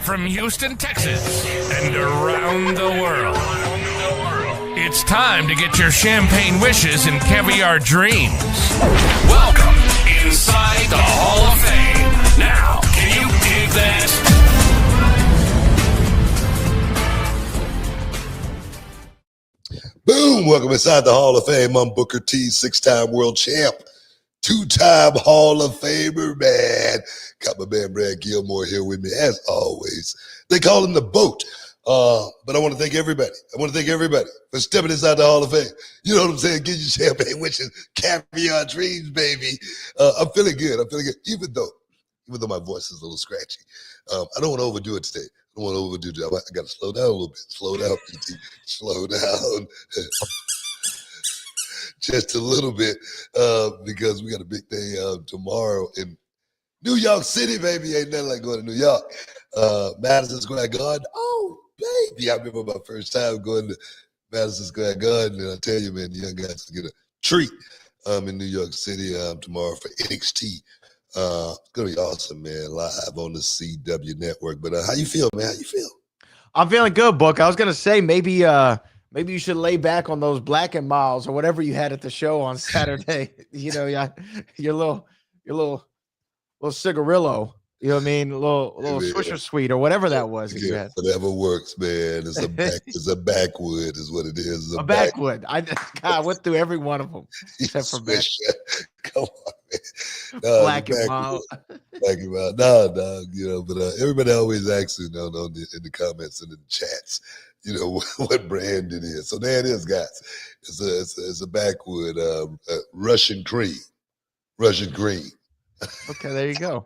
from Houston, Texas, and around the world. It's time to get your champagne wishes and caviar dreams. Welcome inside the Hall of Fame. Now, can you dig that? Boom! Welcome inside the Hall of Fame. I'm Booker T, 6-time world champ, 2-time Hall of Famer, man. Got my man Brad Gilmore here with me, as always. They call him the GOAT. But I want to thank everybody. For stepping inside the Hall of Fame. You know what I'm saying? Get your champagne wishes, caviar dreams, baby. I'm feeling good. Even though my voice is a little scratchy. I don't want to overdo it today. I got to slow down a little bit. Slow down, PT. Slow down. Just a little bit, because we got a big day tomorrow in New York City, baby. Ain't nothing like going to New York. Madison Square Garden. Oh, baby. I remember my first time going to Madison Square Garden, and I tell you, man, the young guys get a treat in New York City tomorrow for NXT. It's going to be awesome, man, live on the CW network. But how you feel, man? How you feel? I'm feeling good, Book. I was going to say maybe you should lay back on those Black and Miles or whatever you had at the show on Saturday. You know, your little cigarillo. You know what I mean? A little Swisher Sweet or whatever that was. That you had. Whatever works, man. It's a backwood is what it is. A backwood. I went through every one of them except for back. Come on, man. Black and Miles. Black and Miles. No, you know, but everybody always asks you in the comments and in the chats, you know, what brand it is. So there it is, guys. It's a backwood Russian cream. Okay, there you go.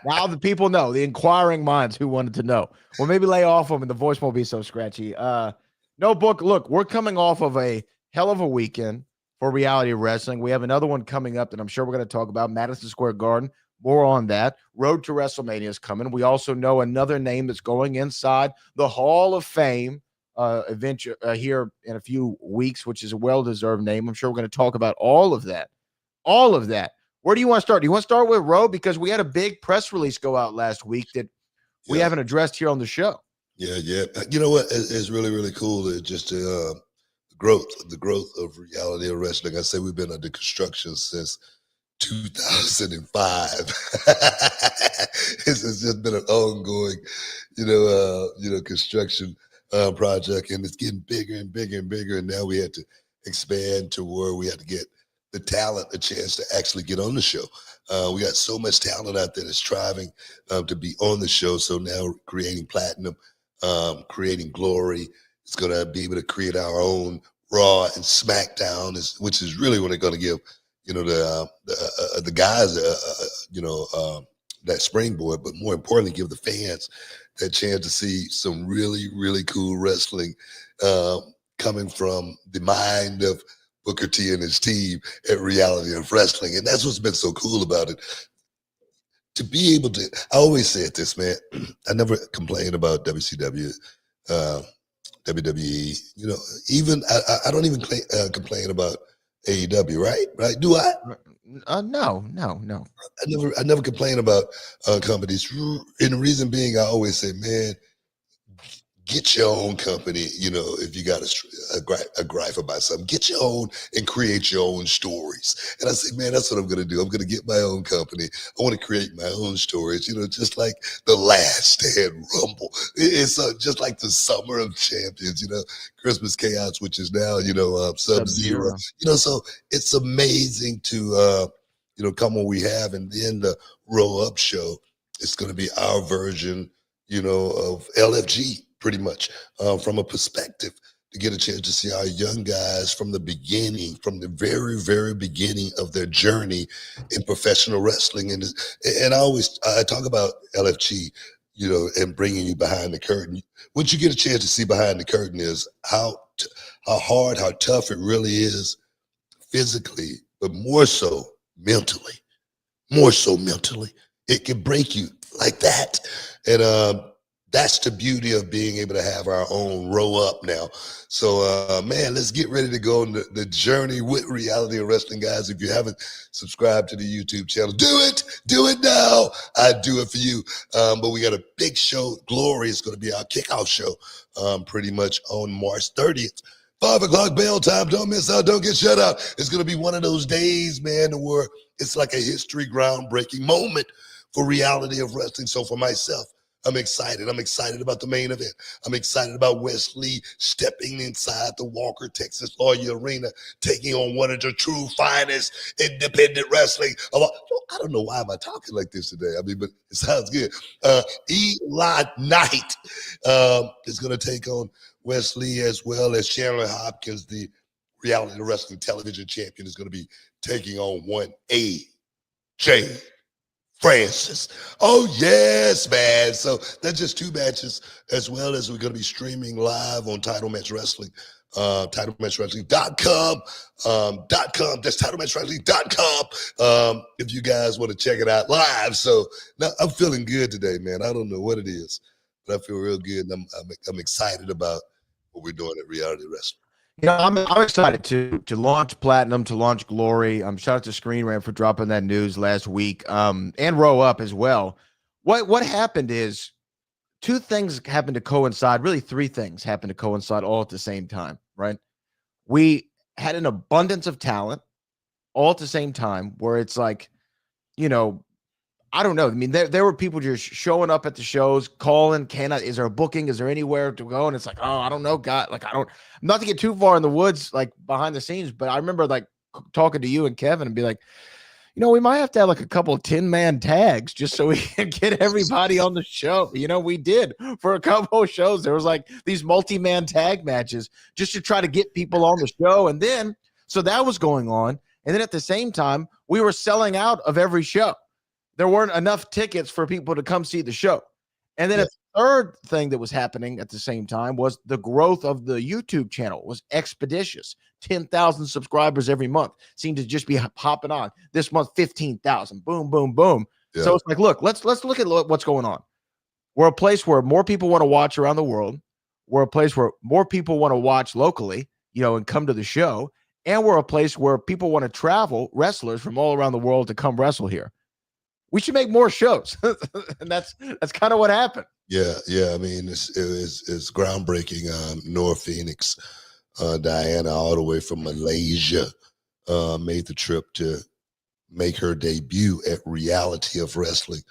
Now the people know, the inquiring minds who wanted to know. Well, maybe lay off them and the voice won't be so scratchy. No, Book, look, we're coming off of a hell of a weekend for reality wrestling. We have another one coming up that I'm sure we're going to talk about, Madison Square Garden. More on that. Road to WrestleMania is coming. We also know another name that's going inside the Hall of Fame event here in a few weeks, which is a well-deserved name. I'm sure we're going to talk about all of that. Where do you want to start? Do you want to start with Road? Because we had a big press release go out last week that we haven't addressed here on the show. Yeah. You know what? It's really, really cool. It's just the growth of reality of wrestling. I say we've been under construction since 2005. It's just been an ongoing, construction project, and it's getting bigger and bigger and bigger. And now we had to expand to where we had to get the talent a chance to actually get on the show. We got so much talent out there that's striving to be on the show. So now creating Platinum, creating Glory, it's going to be able to create our own Raw and SmackDown, which is really what they're going to give, the guys, that springboard, but more importantly, give the fans that chance to see some really, really cool wrestling coming from the mind of Booker T and his team at Reality of Wrestling. And that's what's been so cool about it. To be able to, I always say it this, man, I never complain about WCW, WWE, even, I don't even complain about AEW, right? Do I? No. I never complain about companies. And the reason being, I always say, man, get your own company. If you got a gripe about something, get your own and create your own stories. And I say, man, that's what I'm going to do. I'm going to get my own company. I want to create my own stories, just like the Last Stand Rumble. It's just like the Summer of Champions, Christmas Chaos, which is now, Sub-Zero. So it's amazing to, come what we have. And then the Roll Up show, it's going to be our version, of LFG. Pretty much from a perspective to get a chance to see our young guys from the beginning, from the very, very beginning of their journey in professional wrestling. And I talk about LFG, and bringing you behind the curtain. What you get a chance to see behind the curtain is how hard, how tough it really is physically, but more so mentally. It can break you like that. And That's the beauty of being able to have our own row up now. So, man, let's get ready to go on the journey with Reality of Wrestling, guys. If you haven't subscribed to the YouTube channel, do it now. I'd do it for you. But we got a big show. Glory is going to be our kickoff show pretty much on March 30th. 5 o'clock bell time. Don't miss out. Don't get shut out. It's going to be one of those days, man, where it's like a history groundbreaking moment for Reality of Wrestling. So for myself, I'm excited. I'm excited about the main event. I'm excited about Wesley stepping inside the Walker, Texas Lawyer Arena, taking on one of the true finest independent wrestling. I don't know why am I talking like this today. I mean, but it sounds good. Eli Knight is going to take on Wesley, as well as Chandler Hopkins, the Reality of Wrestling television champion, is going to be taking on one AJ Francis. Oh, yes, man. So that's just 2 matches, as well as we're going to be streaming live on Title Match Wrestling, titlematchwrestling.com, that's titlematchwrestling.com, if you guys want to check it out live. So now I'm feeling good today, man. I don't know what it is, but I feel real good. And I'm excited about what we're doing at Reality Wrestling. You know, I'm excited to launch Platinum, to launch Glory. Shout out to Screen Rant for dropping that news last week. And Row Up as well. What happened is 2 things happened to coincide. Really, 3 things happened to coincide all at the same time. Right? We had an abundance of talent all at the same time, where it's like, you know, I don't know. I mean, there were people just showing up at the shows, calling, is there a booking? Is there anywhere to go? And it's like, oh, I don't know, God. Like, not to get too far in the woods, like behind the scenes, but I remember like talking to you and Kevin and be like, you know, we might have to have like a couple of 10-man tags just so we can get everybody on the show. You know, we did for a couple of shows. There was like these multi-man tag matches just to try to get people on the show. And then, so that was going on. And then at the same time, we were selling out of every show. There weren't enough tickets for people to come see the show. And then a third thing that was happening at the same time was the growth of the YouTube channel was expeditious. 10,000 subscribers every month seemed to just be hopping on. This month, 15,000. Boom, boom, boom. Yeah. So it's like, look, let's look at what's going on. We're a place where more people want to watch around the world. We're a place where more people want to watch locally, you know, and come to the show. And we're a place where people want to travel, wrestlers from all around the world, to come wrestle here. We should make more shows. And that's kind of what happened. Yeah. I mean, it's groundbreaking. Nora Phoenix, Diana, all the way from Malaysia, made the trip to make her debut at Reality of Wrestling,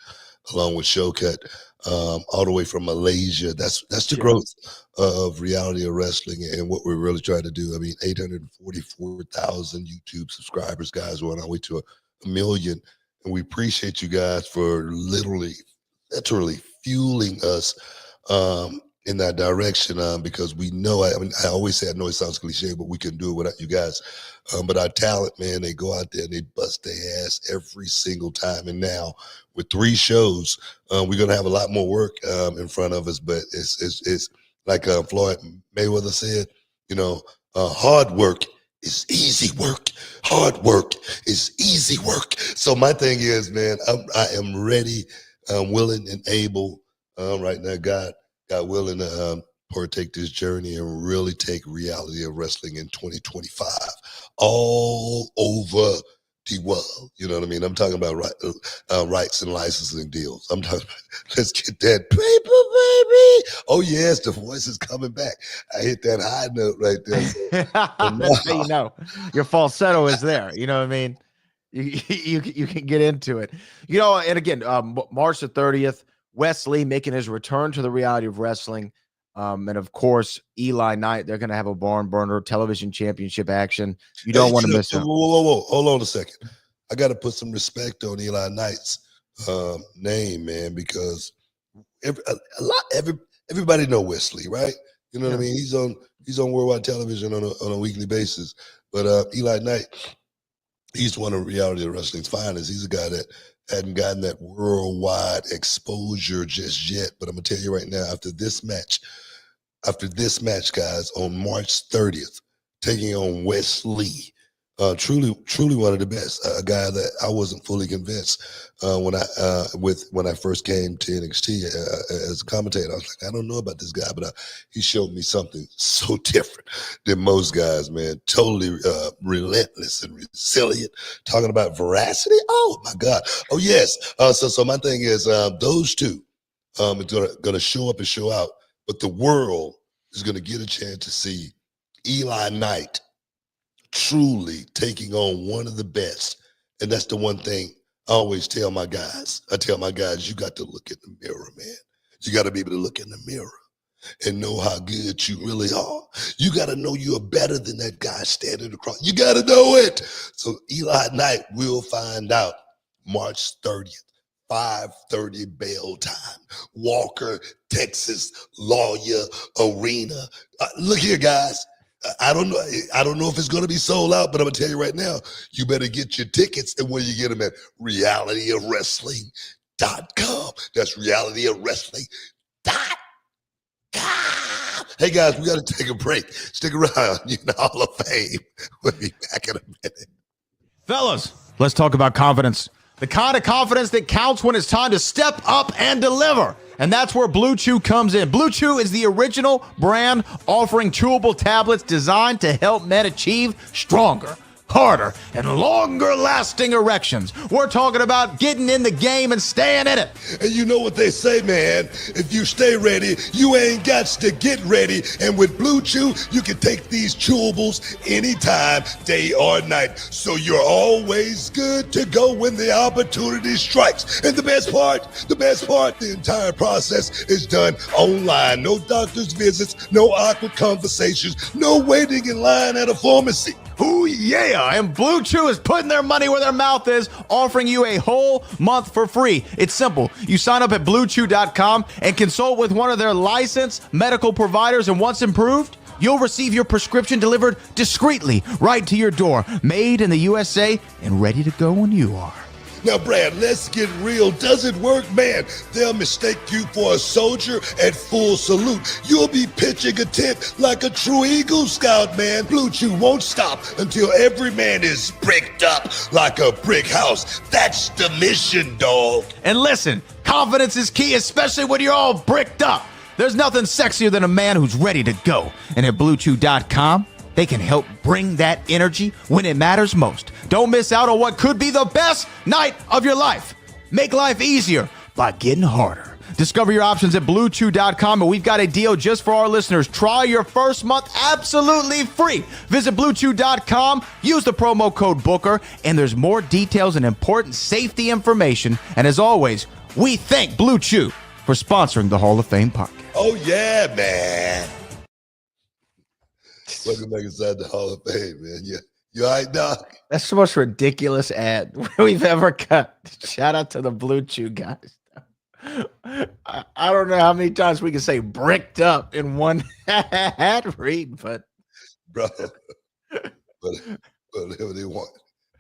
along with Showcut, all the way from Malaysia. That's the growth of Reality of Wrestling and what we're really trying to do. I mean, 844,000 YouTube subscribers, guys. We're on our way to a million. And we appreciate you guys for literally fueling us in that direction, because we know, I mean, I always say, I know it sounds cliche, but we can do it without you guys. But our talent, man, they go out there and they bust their ass every single time. And now with 3 shows, we're going to have a lot more work in front of us. But it's like Floyd Mayweather said, you know, hard work is easy work. Hard work is easy work. So my thing is, man, I am ready, willing and able right now, God willing, to partake this journey and really take Reality of Wrestling in 2025 all over the world. You know what I mean? I'm talking about rights and licensing deals. I'm talking about, let's get that paper, baby. Oh, yes, the voice is coming back. I hit that high note right there. That's how you know your falsetto is there. You know what I mean? You can get into it. You know, and again, March the 30th, Wesley making his return to the Reality of Wrestling. And of course, Eli Knight, they're going to have a barn burner television championship action. You don't want to miss it. Whoa. Hold on a second. I got to put some respect on Eli Knight's name, man, because everybody know Wesley, right? You know what I mean? He's on worldwide television on a weekly basis. But Eli Knight, he's one of Reality of Wrestling's finest. He's a guy that hadn't gotten that worldwide exposure just yet. But I'm going to tell you right now, after this match, guys, on March 30th, taking on Wesley, Truly one of the best. A guy that I wasn't fully convinced when I first came to NXT as a commentator. I was like, I don't know about this guy, but he showed me something so different than most guys, man. Totally relentless and resilient. Talking about veracity. Oh my God. Oh yes. So my thing is those two are gonna show up and show out, but the world is gonna get a chance to see Eli Knight truly taking on one of the best. And that's the one thing I always tell my guys. I tell my guys, you got to look in the mirror, man. You got to be able to look in the mirror and know how good you really are. You got to know you're better than that guy standing across. You got to know it. So Eli Knight will find out March 30th. 5:30 bail time. Walker, Texas, Lawyer Arena. Look here, guys. I don't know if it's going to be sold out, but I'm going to tell you right now, you better get your tickets. And where you get them at? realityofwrestling.com. That's realityofwrestling.com. Hey, guys, we got to take a break. Stick around. You're in the Hall of Fame. We'll be back in a minute. Fellas, let's talk about confidence. The kind of confidence that counts when it's time to step up and deliver. And that's where Blue Chew comes in. Blue Chew is the original brand offering chewable tablets designed to help men achieve stronger, harder, and longer lasting erections. We're talking about getting in the game and staying in it. And you know what they say, man. If you stay ready, you ain't got to get ready. And with Blue Chew, you can take these chewables anytime, day or night. So you're always good to go when the opportunity strikes. And the best part, the entire process is done online. No doctor's visits, no awkward conversations, no waiting in line at a pharmacy. Ooh, yeah. And Blue Chew is putting their money where their mouth is, offering you a whole month for free. It's simple. You sign up at bluechew.com and consult with one of their licensed medical providers, and once approved, you'll receive your prescription delivered discreetly right to your door, made in the USA and ready to go when you are. Now, Brad, let's get real. Does it work, man? They'll mistake you for a soldier at full salute. You'll be pitching a tent like a true Eagle Scout, man. Blue Chew won't stop until every man is bricked up like a brick house. That's the mission, dog. And listen, confidence is key, especially when you're all bricked up. There's nothing sexier than a man who's ready to go. And at bluechew.com, they can help bring that energy when it matters most. Don't miss out on what could be the best night of your life. Make life easier by getting harder. Discover your options at bluechew.com, and we've got a deal just for our listeners. Try your first month absolutely free. Visit bluechew.com, use the promo code Booker, and there's more details and important safety information. And as always, we thank Blue Chew for sponsoring the Hall of Fame podcast. Oh, yeah, man. Welcome back inside the Hall of Fame, man. You all right, Doc? That's the most ridiculous ad we've ever cut. Shout out to the Blue Chew guys. I don't know how many times we can say bricked up in one ad read, but bro, whatever they want.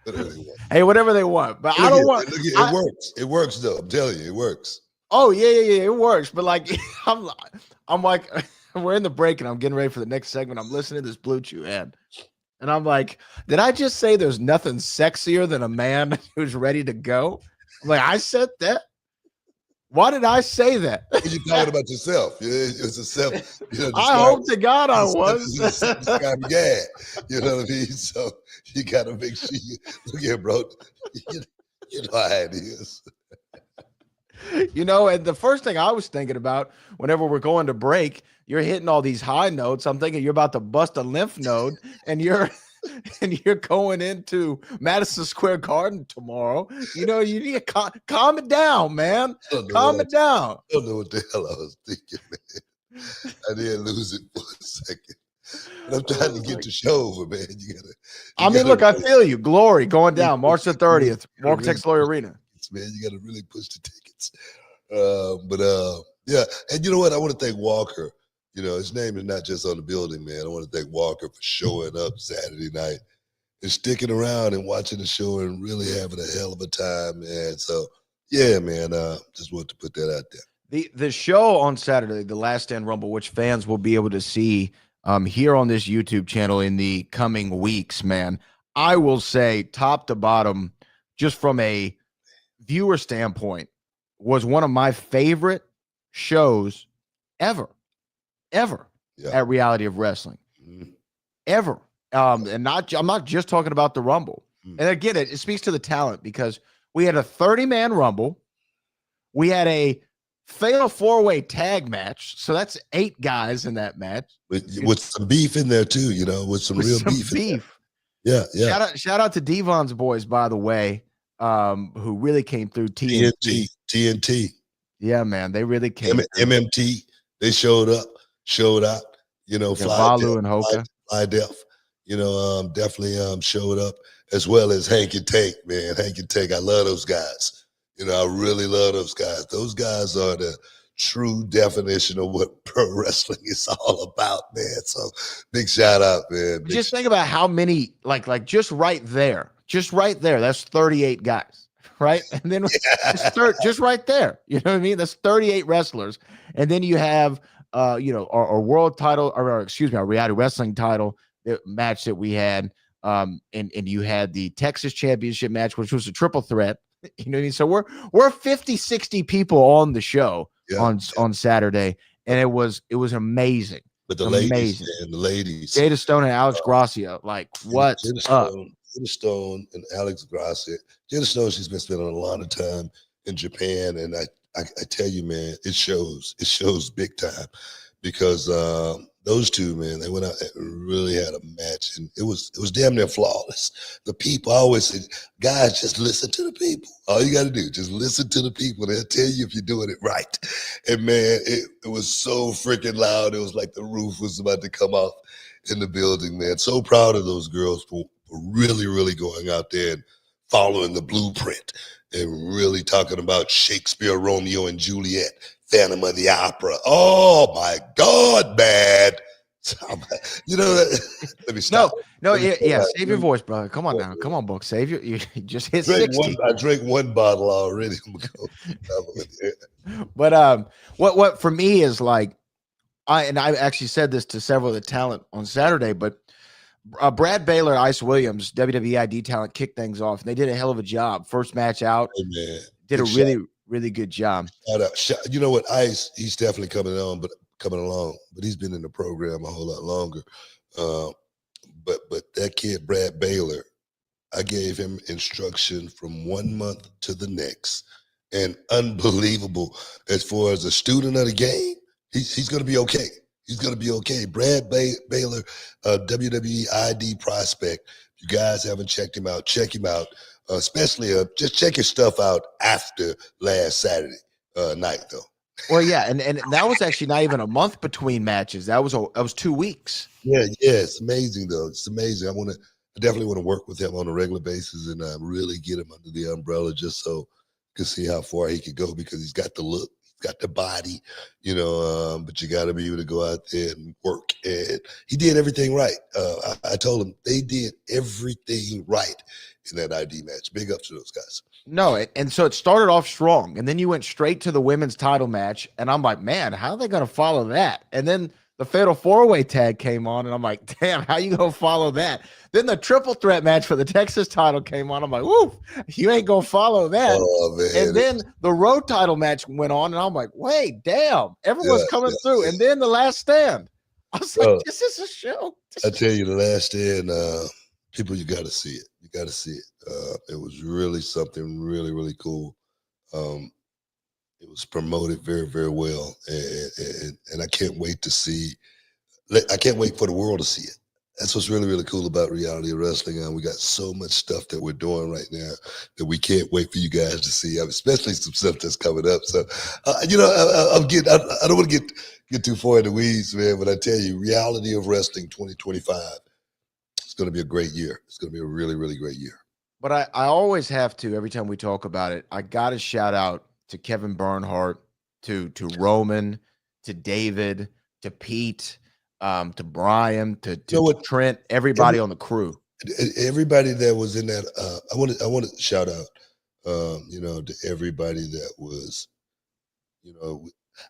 Whatever they want. Hey, whatever they want. But I don't want it works. It works though. I'm telling you, it works. Oh, yeah, it works. But like I'm like we're in the break and I'm getting ready for the next segment. I'm listening to this Blue Chew ad. And I'm like, did I just say there's nothing sexier than a man who's ready to go? I'm like, I said that? Why did I say that? You're talking about yourself. It's a self. I hope to God I was. Yeah, you know what I mean? So you got to make sure you look here, bro. You know how it is. You know, and the first thing I was thinking about whenever we're going to break, you're hitting all these high notes. I'm thinking you're about to bust a lymph node, and you're going into Madison Square Garden tomorrow. You know, you need to calm it down, man. Calm it down. I don't know what the hell I was thinking, man. I didn't lose it for a second. But I'm trying to get the show over, man. Look, I feel you. Glory going down March the 30th, Walker Texas Lawyer Arena. Man, you got to really push the tickets. Yeah. And you know what? I want to thank Walker. You know, his name is not just on the building, man. I want to thank Walker for showing up Saturday night and sticking around and watching the show and really having a hell of a time, man. So, yeah, man, just wanted to put that out there. The show on Saturday, the Last Stand Rumble, which fans will be able to see here on this YouTube channel in the coming weeks, man. I will say top to bottom, just from a viewer standpoint, was one of my favorite shows ever at Reality of Wrestling. Ever. And I'm not just talking about the Rumble. And again, it speaks to the talent because we had a 30-man Rumble. We had a fatal 4-way tag match. So that's 8 guys in that match. With some beef in there too, with some real beef. Yeah. Shout out to Devon's boys, by the way, who really came through. TNT. Yeah, man, they really came. MMT, they showed out. Valu and Hoka. Fly Def, definitely showed up, as well as Hank and Tank, man. Hank and Tank, I love those guys. I really love those guys. Those guys are the true definition of what pro wrestling is all about, man. So big shout out, man. Just think about how many, like just right there, that's 38 guys, right? And then just right there, you know what I mean? That's 38 wrestlers. And then you have, our world title, or excuse me, our reality wrestling title match that we had. And you had the Texas Championship match, which was a triple threat. You know what I mean? So we're 50, 60 people on the show on Saturday, and it was amazing. But the ladies, Jada Stone and Alex Gracia, what's up? Jada Stone and Alex Gracia. Jada Stone, she's been spending a lot of time in Japan, and I tell you, man, it shows big time, because those two, man, they went out and really had a match, and it was damn near flawless. The people, I always say, guys, just listen to the people. All you got to do, just listen to the people. They'll tell you if you're doing it right. And man, it was so freaking loud. It was like the roof was about to come off in the building, man. So proud of those girls for really, really going out there and following the blueprint and really talking about Shakespeare, Romeo and Juliet, Phantom of the Opera. Oh my God, man. Let me stop. No, save your voice, brother. Come on now. Come on, Book. Save you just hit 60. I drank one bottle already. But what for me is like, I actually said this to several of the talent on Saturday, but Brad Baylor, Ice Williams, WWE ID talent, kicked things off, and they did a hell of a job. First match out, did a really good job. You know what, Ice, he's definitely coming along, but he's been in the program a whole lot longer. But that kid, Brad Baylor, I gave him instruction from 1 month to the next, and unbelievable as far as a student of the game. He's going to be okay. He's going to be okay. Brad Baylor, WWE ID prospect. If you guys haven't checked him out, check him out. Especially just check his stuff out after last Saturday night, though. Well, yeah, and that was actually not even a month between matches. That was 2 weeks. Yeah, it's amazing though. It's amazing. I definitely want to work with him on a regular basis and really get him under the umbrella, just so you can see how far he could go, because he's got the look, he's got the body, but you got to be able to go out there and work. And he did everything right. I told him they did everything right in that ID match. Big up to those guys. No, and so it started off strong, and then you went straight to the women's title match, and I'm like, man, how are they going to follow that? And then the fatal 4-way tag came on, and I'm like, damn, how you going to follow that? Then the triple threat match for the Texas title came on. I'm like, woo, you ain't going to follow that. Oh, man. And then the road title match went on, and I'm like, wait, damn, everyone's coming through. And then the last stand. I was like, this is a show. I tell you, the last stand, people, you got to see it. You got to see it. It was really something really, really cool. It was promoted very, very well, and I can't wait to see. I can't wait for the world to see it. That's what's really, really cool about reality of wrestling. We got so much stuff that we're doing right now that we can't wait for you guys to see. Especially some stuff that's coming up. So, I don't want to get too far in the weeds, man. But I tell you, reality of wrestling 2025. It's going to be a great year. It's going to be a really, really great year. But I always have to, every time we talk about it, I got to shout out to Kevin Bernhardt, to Roman, to David, to Pete, to Brian, to Trent, everybody on the crew. Everybody that was in that, I want to shout out, to everybody that was,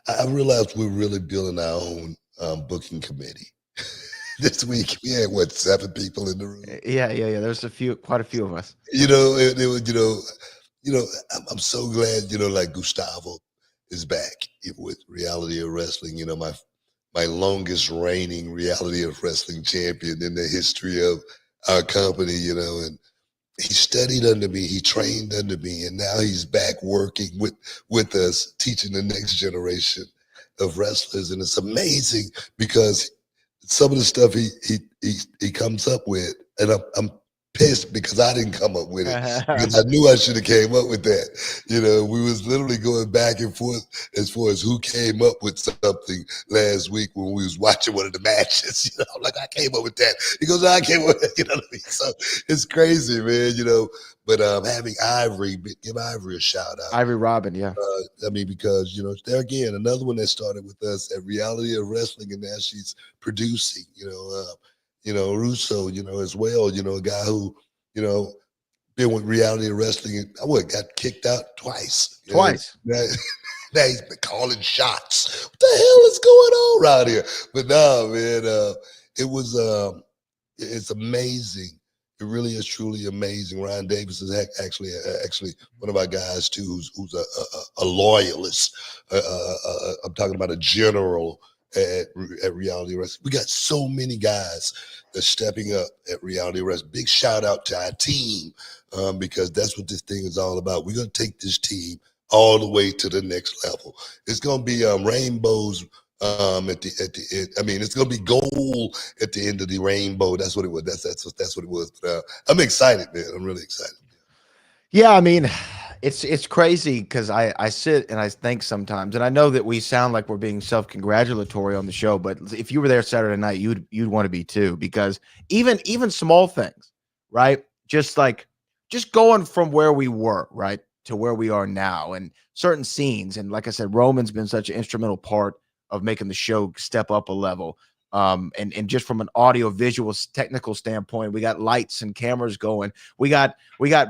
I realized we're really building our own booking committee. this week we had what, 7 people in the room. Yeah. There's quite a few of us. It was, I'm so glad, like Gustavo is back with Reality of Wrestling. My longest reigning Reality of Wrestling champion in the history of our company. And he studied under me, he trained under me, and now he's back working with us, teaching the next generation of wrestlers. And it's amazing because some of the stuff he comes up with, and I'm pissed because I didn't come up with it, because I knew I should have came up with that. We was literally going back and forth as far as who came up with something last week when we was watching one of the matches. Like, I came up with that. He goes, I came up with it. What I mean? So it's crazy, man. But having Ivory, give Ivory a shout out. Ivory Robin, yeah. Because there again, another one that started with us at Reality of Wrestling, and now she's producing. Russo, as well, a guy who, been with Reality of Wrestling and got kicked out twice. Twice. Now he's been calling shots. What the hell is going on around here? But no, man, it's amazing. It really is truly amazing. Ryan Davis is actually one of our guys too, who's a loyalist. I'm talking about a general at Reality Wrestling. We got so many guys that's stepping up at Reality Wrestling. Big shout out to our team, because that's what this thing is all about. We're gonna take this team all the way to the next level. It's gonna be rainbows at the end. I mean, it's gonna be gold at the end of the rainbow. That's what it was. That's what it was. But, I'm excited, man. I'm really excited. Yeah, I mean, it's crazy because I sit and I think sometimes, and I know that we sound like we're being self-congratulatory on the show, but if you were there Saturday night, you'd want to be too, because even small things, right? Just going from where we were, right, to where we are now, and certain scenes, and like I said, Roman's been such an instrumental part of making the show step up a level. And just from an audio visual technical standpoint, we got lights and cameras going. We got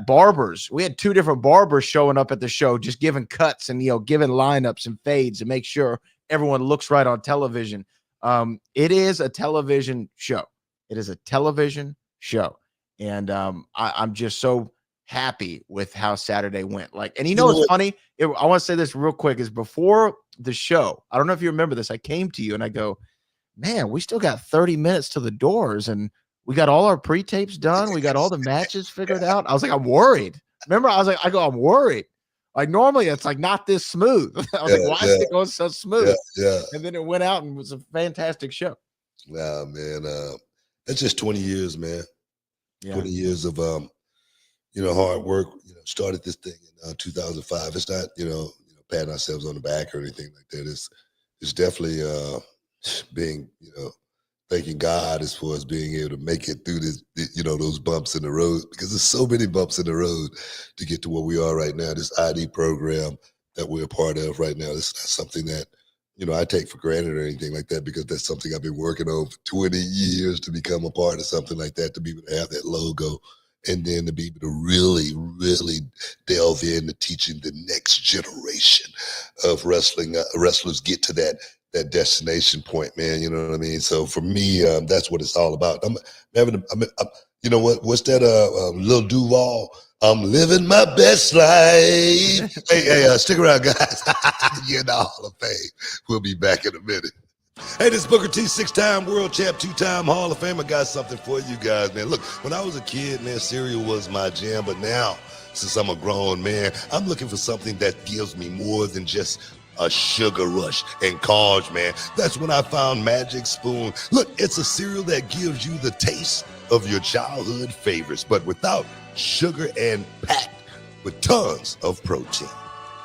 barbers. We had 2 different barbers showing up at the show, just giving cuts and, giving lineups and fades to make sure everyone looks right on television. It is a television show. It is a television show. And I'm just so happy with how Saturday went. And it's funny. I want to say this real quick, is before the show, I don't know if you remember this, I came to you and I go, man, we still got 30 minutes to the doors, and we got all our pre-tapes done. We got all the matches figured out. I was like, I'm worried. Remember, I'm worried. Like, normally it's like not this smooth. I was like, why is it going so smooth? Yeah. And then it went out and was a fantastic show. Wow, man. It's just 20 years, man. Yeah. 20 years of hard work. Started this thing in 2005. It's not, patting ourselves on the back or anything like that. It's definitely being, thanking God as far as being able to make it through this, those bumps in the road, because there's so many bumps in the road to get to where we are right now. This ID program that we're a part of right now, it's not something that, I take for granted or anything like that, because that's something I've been working on for 20 years to become a part of something like that, to be able to have that logo, and then to be able to really, really delve into teaching the next generation of wrestlers get to that destination point, man. You know what I mean? So for me, that's what it's all about. What's that? Lil Duval. I'm living my best life. hey, stick around, guys. You're in the Hall of Fame. We'll be back in a minute. Hey, this is Booker T, 6-time world champ, 2-time Hall of Fame. I got something for you guys, man. Look, when I was a kid, man, cereal was my jam. But now, since I'm a grown man, I'm looking for something that gives me more than just a sugar rush and carbs, man. That's when I found Magic Spoon. Look, it's a cereal that gives you the taste of your childhood favorites, but without sugar and packed with tons of protein.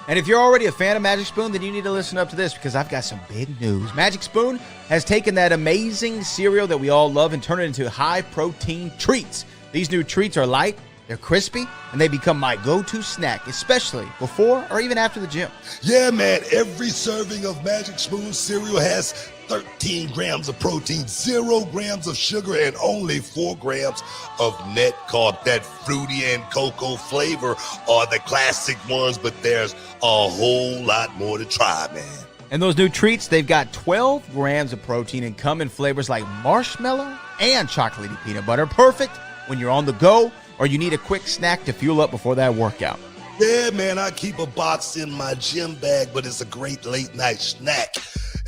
And if you're already a fan of Magic Spoon, then you need to listen up to this, because I've got some big news. Magic Spoon has taken that amazing cereal that we all love and turned it into high-protein treats. These new treats are light, they're crispy, and they become my go-to snack, especially before or even after the gym. Yeah, man, every serving of Magic Spoon cereal has 13 grams of protein, 0 grams of sugar, and only 4 grams of net carb. That fruity and cocoa flavor are the classic ones, but there's a whole lot more to try, man. And those new treats, they've got 12 grams of protein and come in flavors like marshmallow and chocolatey peanut butter. Perfect when you're on the go or you need a quick snack to fuel up before that workout. Yeah, man, I keep a box in my gym bag, but it's a great late night snack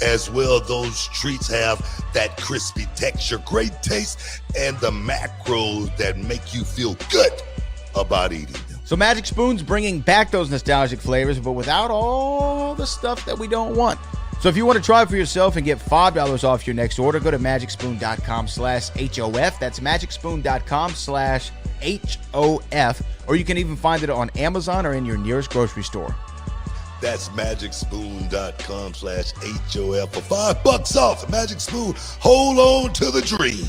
as well. Those treats have that crispy texture, great taste, and the macros that make you feel good about eating them. So Magic Spoon's bringing back those nostalgic flavors, but without all the stuff that we don't want. So if you want to try it for yourself and get $5 off your next order, go to magicspoon.com/HOF. That's magicspoon.com/HOF. Or you can even find it on Amazon or in your nearest grocery store. That's magicspoon.com/HOF for $5 off. Magic Spoon, hold on to the dream.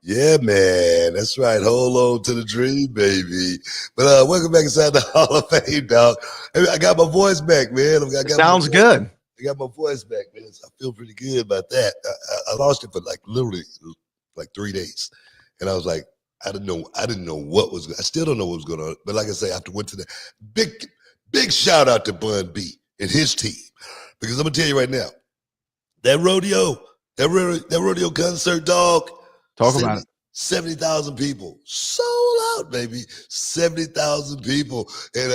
Yeah, man, that's right. Hold on to the dream, baby. But welcome back inside the Hall of Fame, dog. I got my voice back, man. Sounds good. I got my voice back, man. So I feel pretty good about that. I lost it for literally 3 days, and I was like, I didn't know what was. I still don't know what was going on. But like I say, after went to the big shout out to Bun B and his team, because I'm gonna tell you right now, that rodeo concert, dog. Talk about it. 70,000 people sold out, baby. 70,000 people, and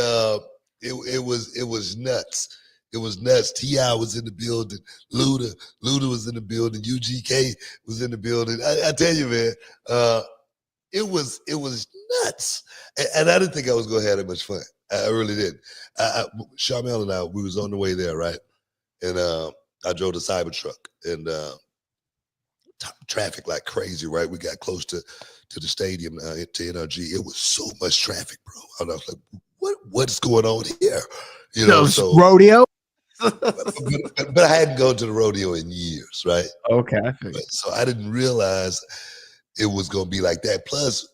it was nuts. It was nuts. T.I. was in the building. Luda was in the building. UGK was in the building. I tell you, man, it was nuts. And I didn't think I was gonna have that much fun. I really didn't. Charmel and I, we was on the way there, right? And I drove the Cybertruck, and traffic like crazy, right? We got close to the stadium, to NRG. It was so much traffic, bro. And I was like, what's going on here? You know, so rodeo. but I hadn't gone to the rodeo in years, right? Okay. So I didn't realize it was going to be like that. Plus,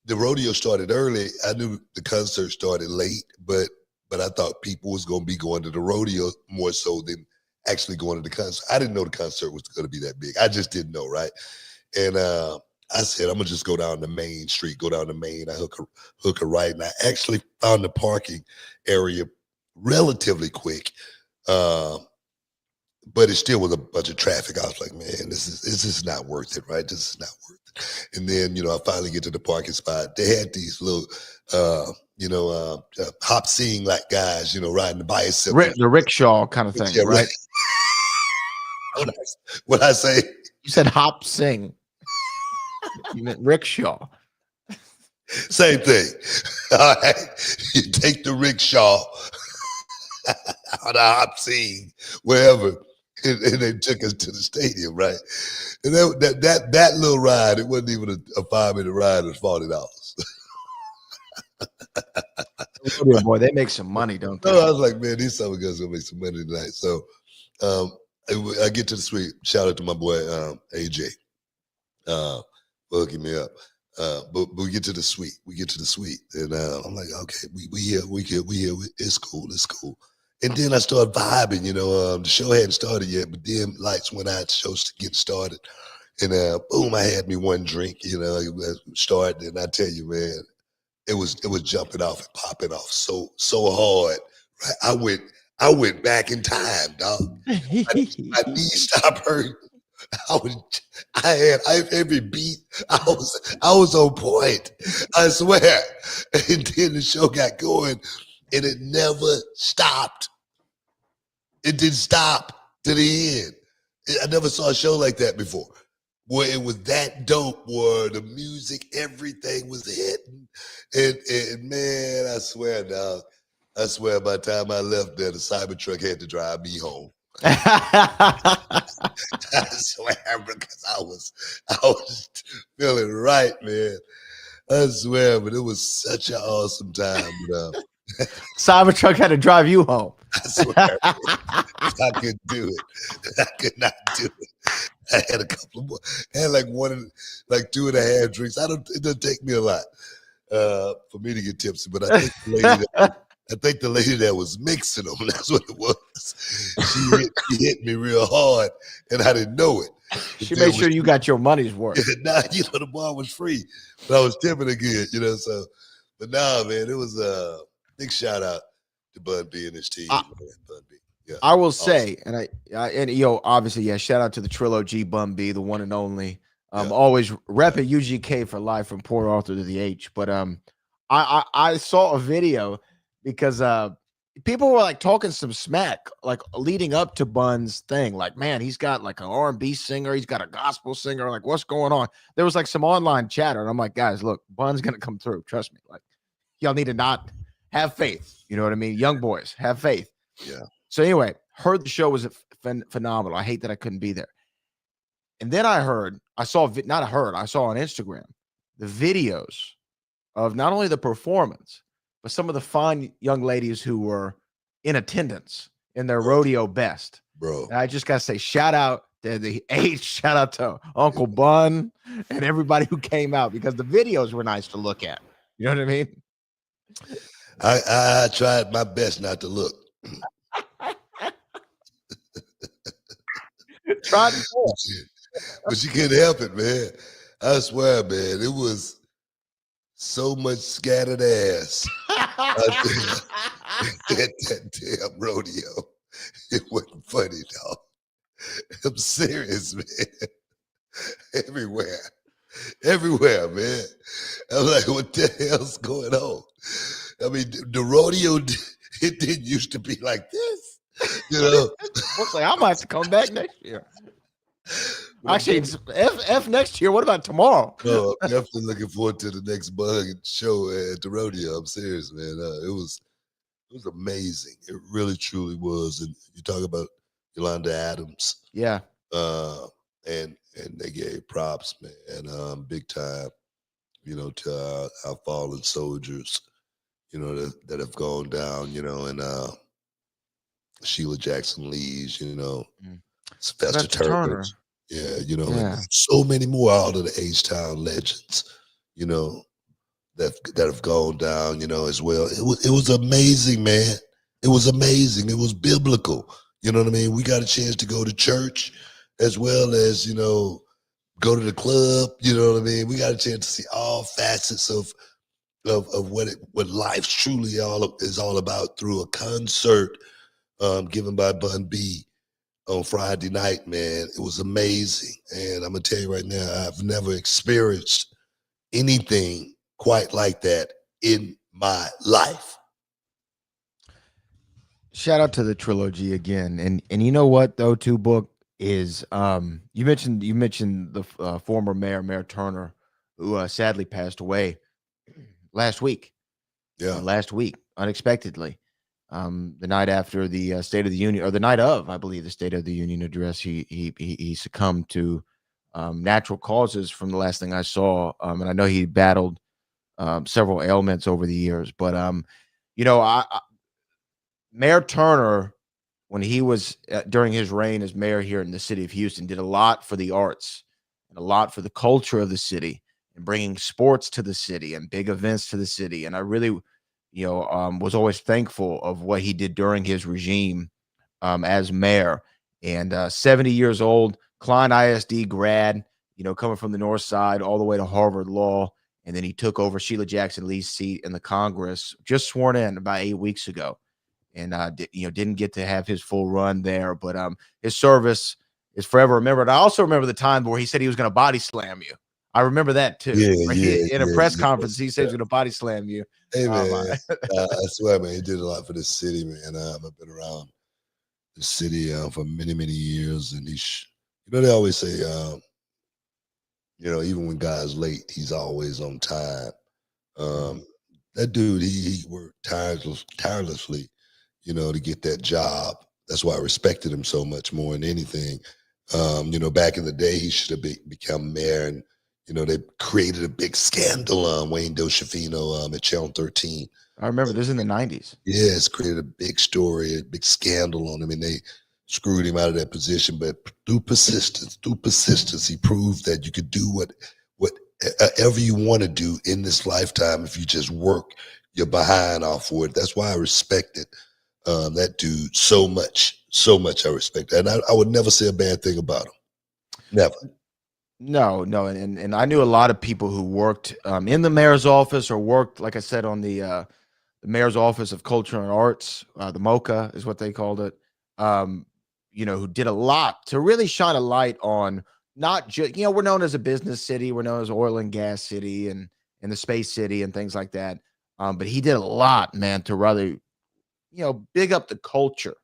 the rodeo started early. I knew the concert started late, but I thought people was going to be going to the rodeo more so than actually going to the concert. I didn't know the concert was going to be that big. I just didn't know, right? And I said, I'm going to just go down the main street, go down the main. I hook a right, and I actually found the parking area relatively quick. But it still was a bunch of traffic. I was like, man, this is not worth it, right? This is not worth it. And then, I finally get to the parking spot. They had these little, hop seeing like guys, riding the bicycle. The rickshaw kind of thing, right? What I say? You said hop sing. You meant rickshaw. Same thing. All right. You take the rickshaw on a hop scene, wherever, and they took us to the stadium, right? And that little ride, it wasn't even a 5-minute ride, it was $40. Oh, boy, they make some money, don't they? So I was like, man, these summer guys gonna make some money tonight. So I get to the suite. Shout out to my boy AJ, hooking me up. But we get to the suite. And I'm like, okay, we here. It's cool. And then I started vibing. The show hadn't started yet, but then lights went out. The show's getting started, and boom, I had me one drink. Started, and I tell you, man, it was jumping off and popping off so hard. Right? I went back in time, dog. My knees stopped hurting. I had every beat. I was on point. I swear. And then the show got going, and it never stopped. It didn't stop to the end. I never saw a show like that before, where it was that dope, where the music, everything was hitting. And man, I swear, dog. I swear, by the time I left there, the Cybertruck had to drive me home. I swear, because I was feeling right, man. I swear, but it was such an awesome time. Cybertruck had to drive you home. I swear, I couldn't do it. I could not do it. I had a couple more. I had like 2.5 drinks. It doesn't take me a lot for me to get tipsy, but I think the lady that was mixing them, that's what it was. She hit me real hard, and I didn't know it. She made sure you got your money's worth. Nah, the bar was free, but I was tipping it good, so. But nah, man, it was a big shout out to Bud B and his team. Bud B. Yeah. I will Awesome. say, and obviously, yeah, shout out to the Trilogy Bun B, the one and only. Yeah. Always repping UGK for life from Port Arthur to the H. But I saw a video because people were like talking some smack like leading up to Bun's thing. Like, man, he's got like an R&B singer, he's got a gospel singer. Like, what's going on? There was like some online chatter, and I'm like, guys, look, Bun's gonna come through. Trust me. Like, y'all need to not have faith. You know what I mean? Young boys, have faith. Yeah. So anyway, heard the show was phenomenal. I hate that I couldn't be there. And then I saw on Instagram the videos of not only the performance, but some of the fine young ladies who were in attendance in their rodeo best. Bro. And I just got to say, shout out to the H, shout out to Uncle Bun and everybody who came out because the videos were nice to look at. You know what I mean? I tried my best not to look. But you couldn't help it, man. I swear, man, it was so much scattered ass at that damn rodeo. It wasn't funny, dog. I'm serious, man. Everywhere, man. I'm like, what the hell's going on? I mean, the rodeo, it didn't used to be like this, you know. Looks like I might have to come back next year. Actually, it's F next year. What about tomorrow? No, I'm definitely looking forward to the next bug show at the rodeo. I'm serious, man. It was amazing. It really, truly was. And you talk about Yolanda Adams. Yeah. And they gave props, man, big time, you know, to our fallen soldiers, you know, that have gone down, you know, and Sheila Jackson Lee's, you know, Sylvester Turner. Yeah, you know, and so many more out of the H-Town legends, you know, that have gone down, you know, as well. It was amazing, man. It was amazing. It was biblical. You know what I mean? We got a chance to go to church as well as, you know, go to the club. You know what I mean? We got a chance to see all facets of what life's truly is all about through a concert given by Bun B on Friday night, man. It was amazing. And I'm gonna tell you right now, I've never experienced anything quite like that in my life. Shout out to the Trilogy again. And you know what though, too, Book, is you mentioned the former Mayor Turner, who sadly passed away last week. Yeah. Last week, unexpectedly. The night after the State of the Union, or the night of, I believe, the State of the Union address, he succumbed to natural causes from the last thing I saw. And I know he battled several ailments over the years. But, you know, Mayor Turner, when he was during his reign as mayor here in the city of Houston, did a lot for the arts and a lot for the culture of the city and bringing sports to the city and big events to the city. And I really, was always thankful of what he did during his regime as mayor. And 70 years old, Klein ISD grad, coming from the north side all the way to Harvard Law. And then he took over Sheila Jackson Lee's seat in the Congress, just sworn in about 8 weeks ago. And, didn't get to have his full run there. But his service is forever remembered. I also remember the time where he said he was going to body slam you. I remember that, too. In a press conference, he said he was going to body slam you. Hey, man, I swear, man, he did a lot for this city, man. I've been around the city for many, many years. And they always say, even when God's late, he's always on time. That dude, he worked tirelessly, to get that job. That's why I respected him so much more than anything. Back in the day, he should have become mayor, and they created a big scandal on Wayne Doshafino at Channel 13. I remember this in the 90s. Yeah, it's created a big story, a big scandal on him, and they screwed him out of that position. But through persistence, he proved that you could do whatever you want to do in this lifetime if you just work your behind off for it. That's why I respected that dude so much. I respect that. And I would never say a bad thing about him. Never. No. And I knew a lot of people who worked in the mayor's office or worked, like I said, on the mayor's office of culture and arts. The MOCA is what they called it. who did a lot to really shine a light on not just, we're known as a business city, we're known as oil and gas city and the space city and things like that. But he did a lot, man, to rather, big up the culture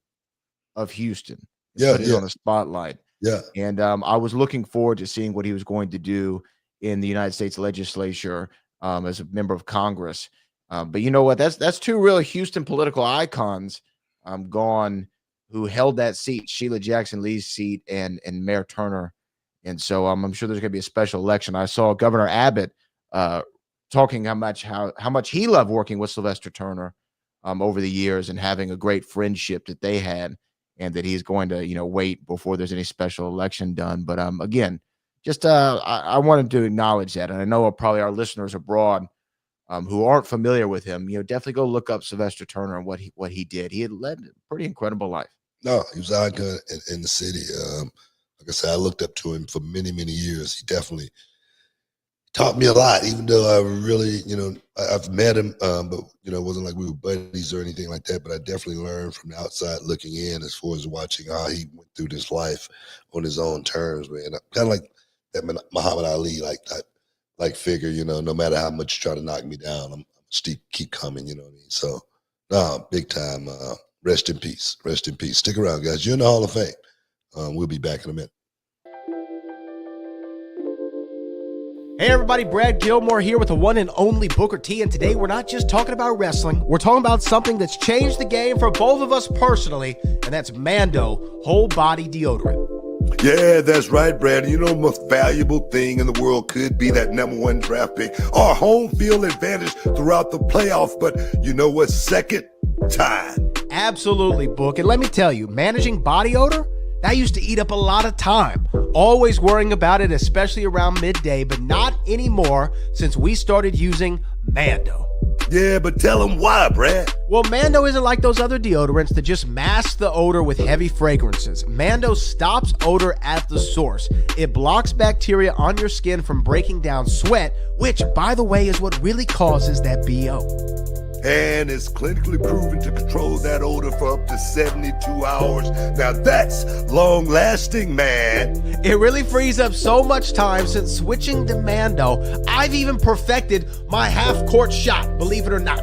of Houston, put it on a spotlight. Yeah. And I was looking forward to seeing what he was going to do in the United States legislature as a member of Congress. But you know what? That's two real Houston political icons gone who held that seat, Sheila Jackson Lee's seat and Mayor Turner. And so I'm sure there's going to be a special election. I saw Governor Abbott talking how much he loved working with Sylvester Turner over the years and having a great friendship that they had, and that he's going to, wait before there's any special election done. But again, just I wanted to acknowledge that. And I know probably our listeners abroad who aren't familiar with him, definitely go look up Sylvester Turner and what he did. He had led a pretty incredible life. No, he was an icon in the city. Like I said, I looked up to him for many, many years. He definitely taught me a lot, even though I really, I've met him, but, it wasn't like we were buddies or anything like that. But I definitely learned from the outside looking in as far as watching how he went through this life on his own terms, man. Kind of like that Muhammad Ali like figure, no matter how much you try to knock me down, I'm still keep coming, you know what I mean? So, no, big time. Rest in peace. Rest in peace. Stick around, guys. You're in the Hall of Fame. We'll be back in a minute. Hey everybody, Brad Gilmore here with the one and only Booker T, and today we're not just talking about wrestling, we're talking about something that's changed the game for both of us personally, and that's Mando whole body deodorant. Yeah, that's right, Brad. You know, the most valuable thing in the world could be that #1 draft pick or home field advantage throughout the playoffs. But you know what? Second time. Absolutely, Book. And let me tell you, managing body odor, that used to eat up a lot of time. Always worrying about it, especially around midday, but not anymore since we started using Mando. Yeah, but tell them why, Brad. Well, Mando isn't like those other deodorants that just mask the odor with heavy fragrances. Mando stops odor at the source. It blocks bacteria on your skin from breaking down sweat, which, by the way, is what really causes that BO. And it's clinically proven to control that odor for up to 72 hours. Now that's long-lasting, man. It really frees up so much time since switching to Mando. I've even perfected my half-court shot, believe it or not.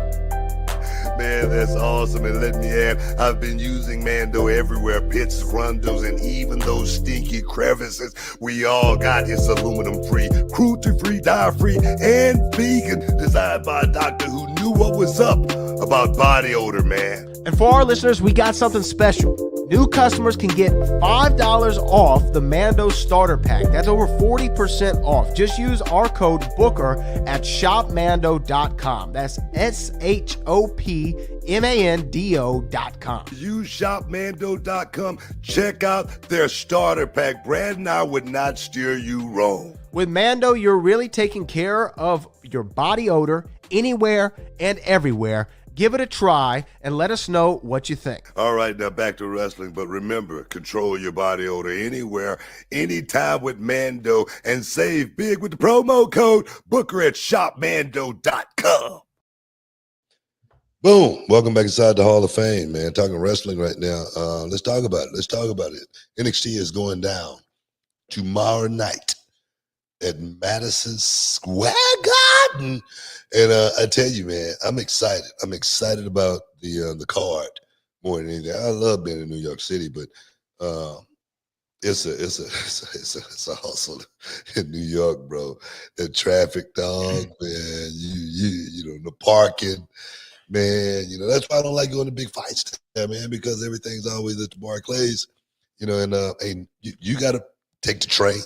Man, that's awesome. And let me add, I've been using Mando everywhere. Pits, rondos, and even those stinky crevices. We all got it's aluminum-free, cruelty-free, dye-free, and vegan. Designed by a doctor who knew what was up about body odor, man. And for our listeners, we got something special. New customers can get $5 off the Mando starter pack. That's over 40% off. Just use our code BOOKER at shopmando.com. That's shopmando.com. Use shopmando.com. Check out their starter pack. Brad and I would not steer you wrong. With Mando, you're really taking care of your body odor anywhere and everywhere. Give it a try and let us know what you think. All right, now back to wrestling. But remember, control your body odor anywhere, anytime with Mando, and save big with the promo code Booker at shopmando.com. Boom. Welcome back inside the Hall of Fame, man. Talking wrestling right now. Let's talk about it. NXT is going down tomorrow night at Madison Square Garden. And I tell you, man, I'm excited. I'm excited about the card more than anything. I love being in New York City, but it's a hustle in New York, bro. The traffic, dog, man. You know, the parking, man. You know, that's why I don't like going to big fights there, man, because everything's always at the Barclays. You know, and you got to take the train,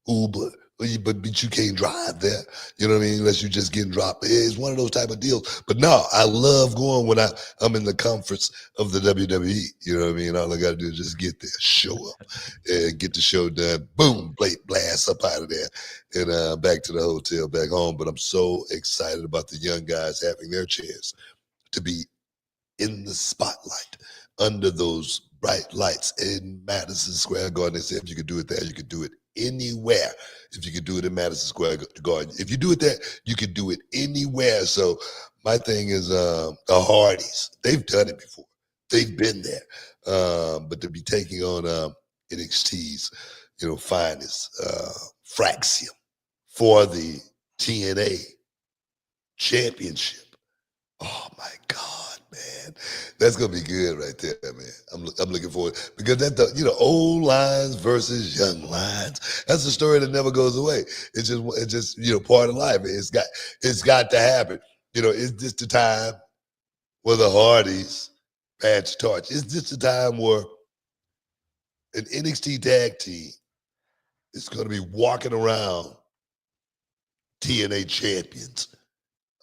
Uber. But you can't drive there, you know what I mean, unless you're just getting dropped. It's one of those type of deals. But no, I love going when I'm in the comforts of the WWE, you know what I mean? All I got to do is just get there, show up, and get the show done. Boom, blast up out of there, and back to the hotel, back home. But I'm so excited about the young guys having their chance to be in the spotlight under those bright lights in Madison Square Garden. They said if you could do it there, you could do it anywhere. If you could do it in Madison Square Garden, if you do it there, you could do it anywhere. So my thing is the Hardys. They've done it before. They've been there. but to be taking on NXT's, finest Fraxium for the TNA championship. Oh my God, man, that's gonna be good right there, man. I'm looking forward because old lions versus young lions. That's a story that never goes away. It's just part of life. It's got to happen. It's just the time where the Hardys pass the torch. It's just the time where an NXT tag team is going to be walking around TNA champions.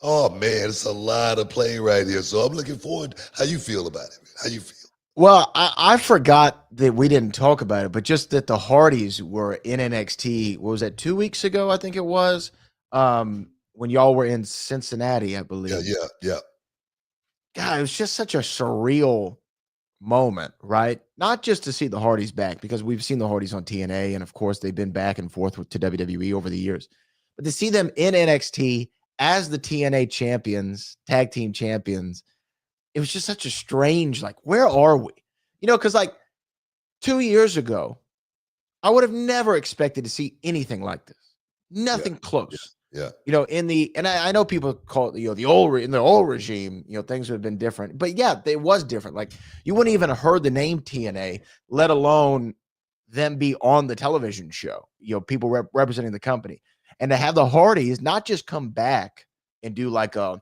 Oh man, it's a lot of play right here. So I'm looking forward. How you feel about it? How you feel? Well, I forgot that we didn't talk about it, but just that the Hardys were in NXT. What was that, 2 weeks ago? I think it was. When y'all were in Cincinnati, I believe. Yeah. God, it was just such a surreal moment, right? Not just to see the Hardys back, because we've seen the Hardys on TNA, and of course they've been back and forth to WWE over the years, but to see them in NXT as the TNA champions, tag team champions, it was just such a strange, like, where are we? Because like 2 years ago, I would have never expected to see anything like this. Nothing close. Yeah. And I know people call it, in the old regime, things would have been different. But yeah, it was different. Like, you wouldn't even have heard the name TNA, let alone them be on the television show, people representing the company. And to have the Hardys not just come back and do like a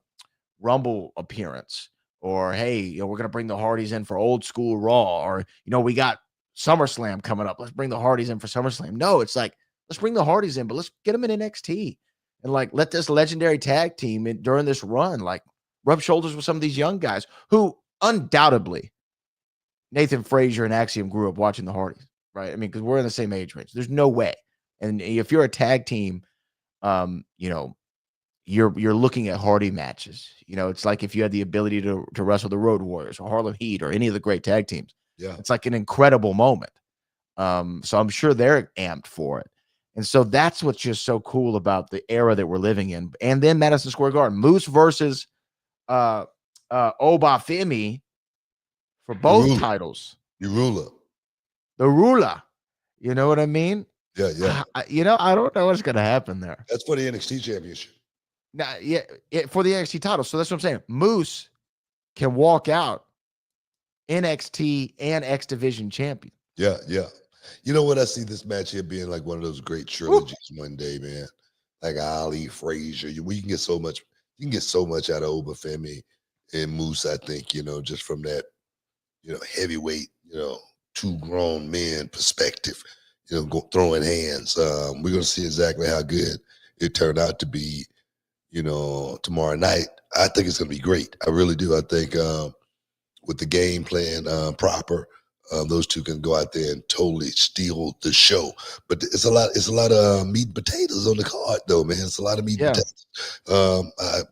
Rumble appearance, or, hey, we're going to bring the Hardys in for old school Raw, or, we got SummerSlam coming up. Let's bring the Hardys in for SummerSlam. No, it's like, let's bring the Hardys in, but let's get them in NXT. And like, let this legendary tag team during this run, like, rub shoulders with some of these young guys who undoubtedly Nathan Frazier and Axiom grew up watching the Hardys, right? I mean, because we're in the same age range. There's no way. And if you're a tag team, you're looking at Hardy matches. It's like if you had the ability to wrestle the Road Warriors or Harlem Heat or any of the great tag teams. Yeah, it's like an incredible moment. So I'm sure they're amped for it. And so that's what's just so cool about the era that we're living in. And then Madison Square Garden, Moose versus Obafemi for both titles. The ruler. You know what I mean? Yeah. I don't know what's going to happen there. That's for the NXT championship. Now, for the NXT title. So that's what I'm saying. Moose can walk out NXT and X Division champion. Yeah. You know what? I see this match here being like one of those great trilogies one day, man. Like Ali, Frazier. You can get so much. You can get so much out of Obafemi and Moose. I think just from that, heavyweight, two grown men perspective. Throwing hands. We're gonna see exactly how good it turned out to be. Tomorrow night. I think it's gonna be great. I really do. I think with the game plan proper. Those two can go out there and totally steal the show. But it's a lot of meat and potatoes on the card, though, man. It's a lot of meat and potatoes.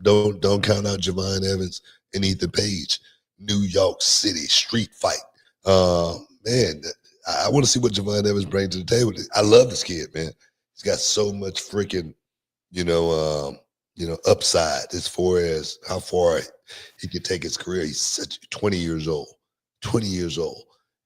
Don't count out Javon Evans and Ethan Page. New York City street fight. Man, I want to see what Javon Evans brings to the table. I love this kid, man. He's got so much freaking, upside as far as how far he can take his career. He's such 20 years old.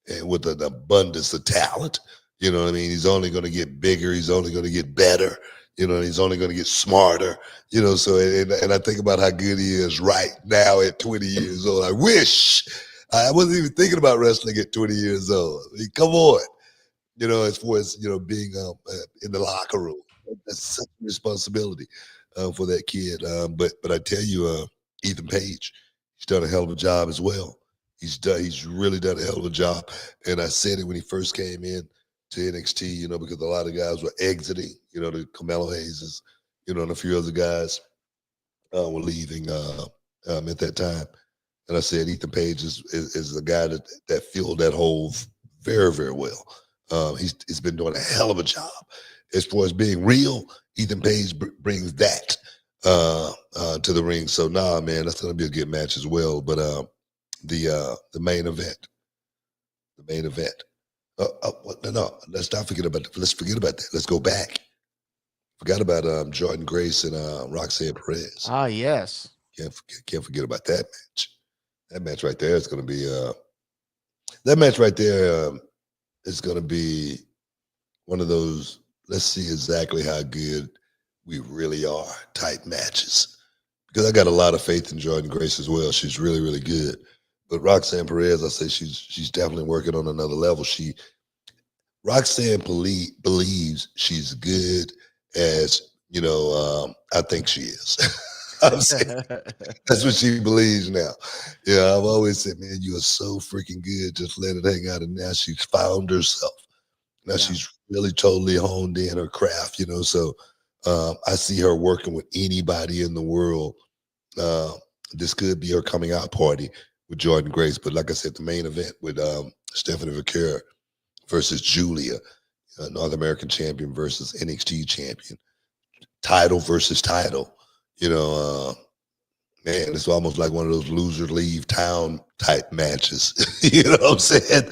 And with an abundance of talent, you know what I mean? He's only going to get bigger. He's only going to get better. He's only going to get smarter. So and I think about how good he is right now at 20 years old. I wish I wasn't even thinking about wrestling at 20 years old. I mean, come on, as far as being in the locker room, that's such a responsibility for that kid. But I tell you, Ethan Page, he's done a hell of a job as well. He's really done a hell of a job. And I said it when he first came in to NXT, because a lot of guys were exiting, the Carmelo Hayes, and a few other guys were leaving at that time. And I said Ethan Page is the guy that filled that hole very, very well. He's been doing a hell of a job. As far as being real, Ethan Page brings that to the ring. So man, that's gonna be a good match as well. But the main event. No, let's not forget about that. Let's forget about that. Let's go back. Forgot about Jordan Grace and Roxanne Perez. Ah, yes. Can't forget about that match. That match right there is going to be That match right there is going to be one of those, let's see exactly how good we really are type matches. Because I got a lot of faith in Jordan Grace as well. She's really, really good. But Roxanne Perez, I say she's definitely working on another level. Roxanne believes she's good as, I think she is. I'm saying that's what she believes now. Yeah, I've always said, man, you are so freaking good. Just let it hang out. And now she's found herself. Now she's really totally honed in her craft, So I see her working with anybody in the world. This could be her coming out party with Jordan Grace. But like I said, the main event with Stephanie Vaquera versus Julia, North American champion versus NXT champion, title versus title. Man, it's almost like one of those loser leave town type matches. You know what I'm saying?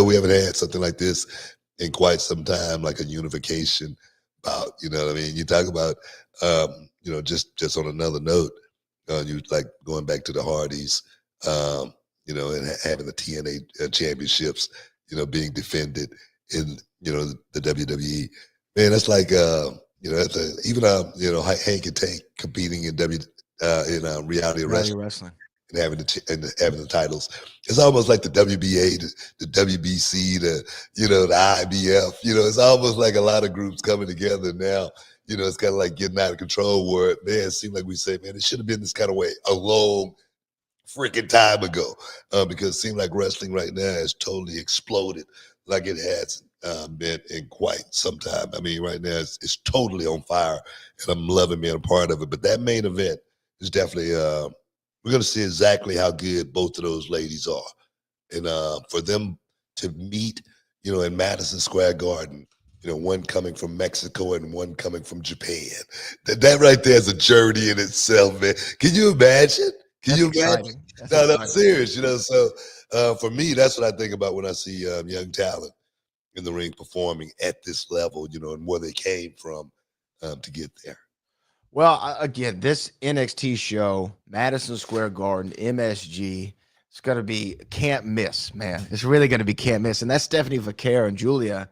We haven't had something like this in quite some time, like a unification bout. You know what I mean? You talk about, just on another note, you like going back to the Hardys, and having the TNA championships, being defended in, the WWE. Man, that's like, even Hank and Tank competing in reality wrestling and having the titles. It's almost like the WBA, the WBC, the IBF. It's almost like a lot of groups coming together now. It's kind of like getting out of control. Where it seemed like we say, man, it should have been this kind of way a long freaking time ago, because it seemed like wrestling right now has totally exploded like it has been in quite some time. I mean, right now it's totally on fire, and I'm loving being a part of it. But that main event is definitely, we're going to see exactly how good both of those ladies are. And for them to meet, in Madison Square Garden, one coming from Mexico and one coming from Japan. That right there is a journey in itself, man. Can you imagine? Can you imagine? No, I'm serious, So for me, that's what I think about when I see young talent in the ring performing at this level, and where they came from to get there. Well, again, this NXT show, Madison Square Garden, MSG, it's going to be can't miss, man. It's really going to be can't miss. And that's Stephanie Vaquera and Julia.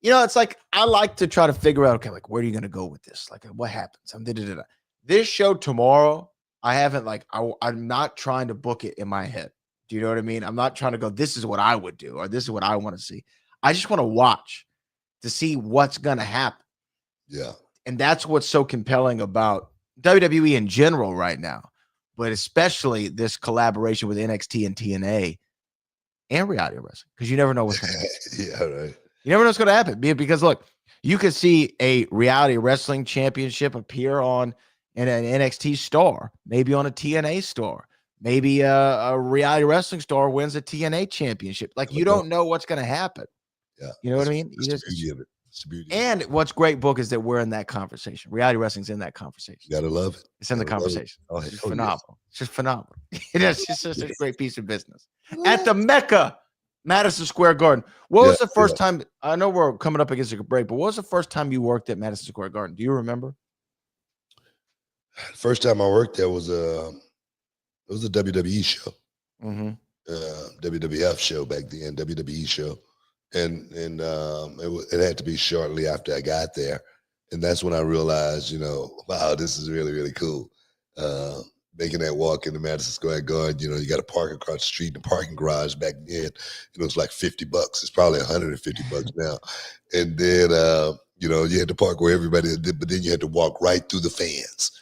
It's like I like to try to figure out, okay, like, where are you going to go with this? Like, what happens? This show tomorrow, I haven't, I'm not trying to book it in my head. Do you know what I mean? I'm not trying to go, this is what I would do, or this is what I want to see. I just want to watch to see what's going to happen. Yeah. And that's what's so compelling about WWE in general right now, but especially this collaboration with NXT and TNA and reality wrestling, because you never know what's going to happen. Yeah, right. You never know what's going to happen, because look, you could see a reality wrestling championship appear on an NXT star, maybe on a TNA star, maybe a reality wrestling star wins a TNA championship. Like, you don't know what's going to happen. Yeah, you know what I mean? It's the beauty of it. And what's great, Book, is that we're in that conversation. Reality wrestling's in that conversation. You gotta love it. It's in the conversation. Oh, it's phenomenal. It's just phenomenal. It's just such a great piece of business. At the Mecca, Madison Square Garden. What was the first time? I know we're coming up against a break, but what was the first time you worked at Madison Square Garden? Do you remember? First time I worked there was it was a WWE show, WWF show back then, WWE show, and it had to be shortly after I got there, and that's when I realized, wow, this is really, really cool. Making that walk into Madison Square Garden, you got to park across the street in the parking garage. Back then, it was like $50. It's probably $150 now. And then, you had to park where everybody did, but then you had to walk right through the fans,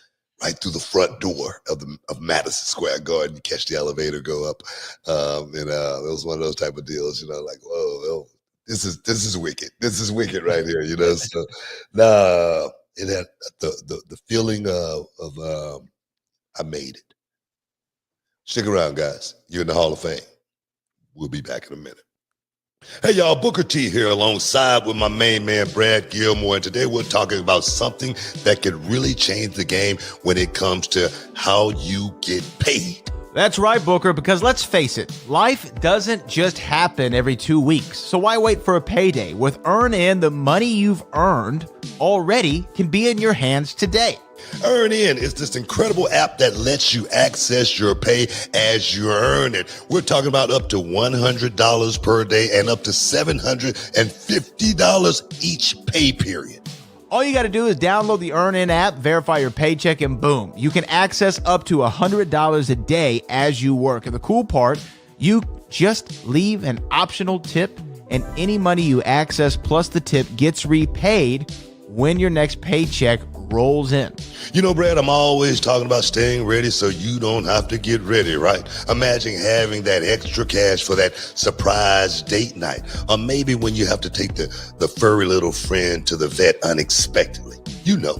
right through the front door of Madison Square Garden. You catch the elevator, go up. It was one of those type of deals, like, whoa, this is wicked. This is wicked right here, So, it had the feeling of I made it. Stick around, guys. You're in the Hall of Fame. We'll be back in a minute. Hey, y'all, Booker T here alongside with my main man, Brad Gilmore. And today we're talking about something that could really change the game when it comes to how you get paid. That's right, Booker, because let's face it, life doesn't just happen every 2 weeks. So why wait for a payday? With Earn In, the money you've earned already can be in your hands today. Earn In is this incredible app that lets you access your pay as you earn it. We're talking about up to $100 per day and up to $750 each pay period. All you got to do is download the Earn In app, verify your paycheck, and boom, you can access up to $100 a day as you work. And the cool part, you just leave an optional tip, and any money you access plus the tip gets repaid when your next paycheck rolls in. You know, Brad, I'm always talking about staying ready so you don't have to get ready, right? Imagine having that extra cash for that surprise date night, or maybe when you have to take the furry little friend to the vet unexpectedly. You know.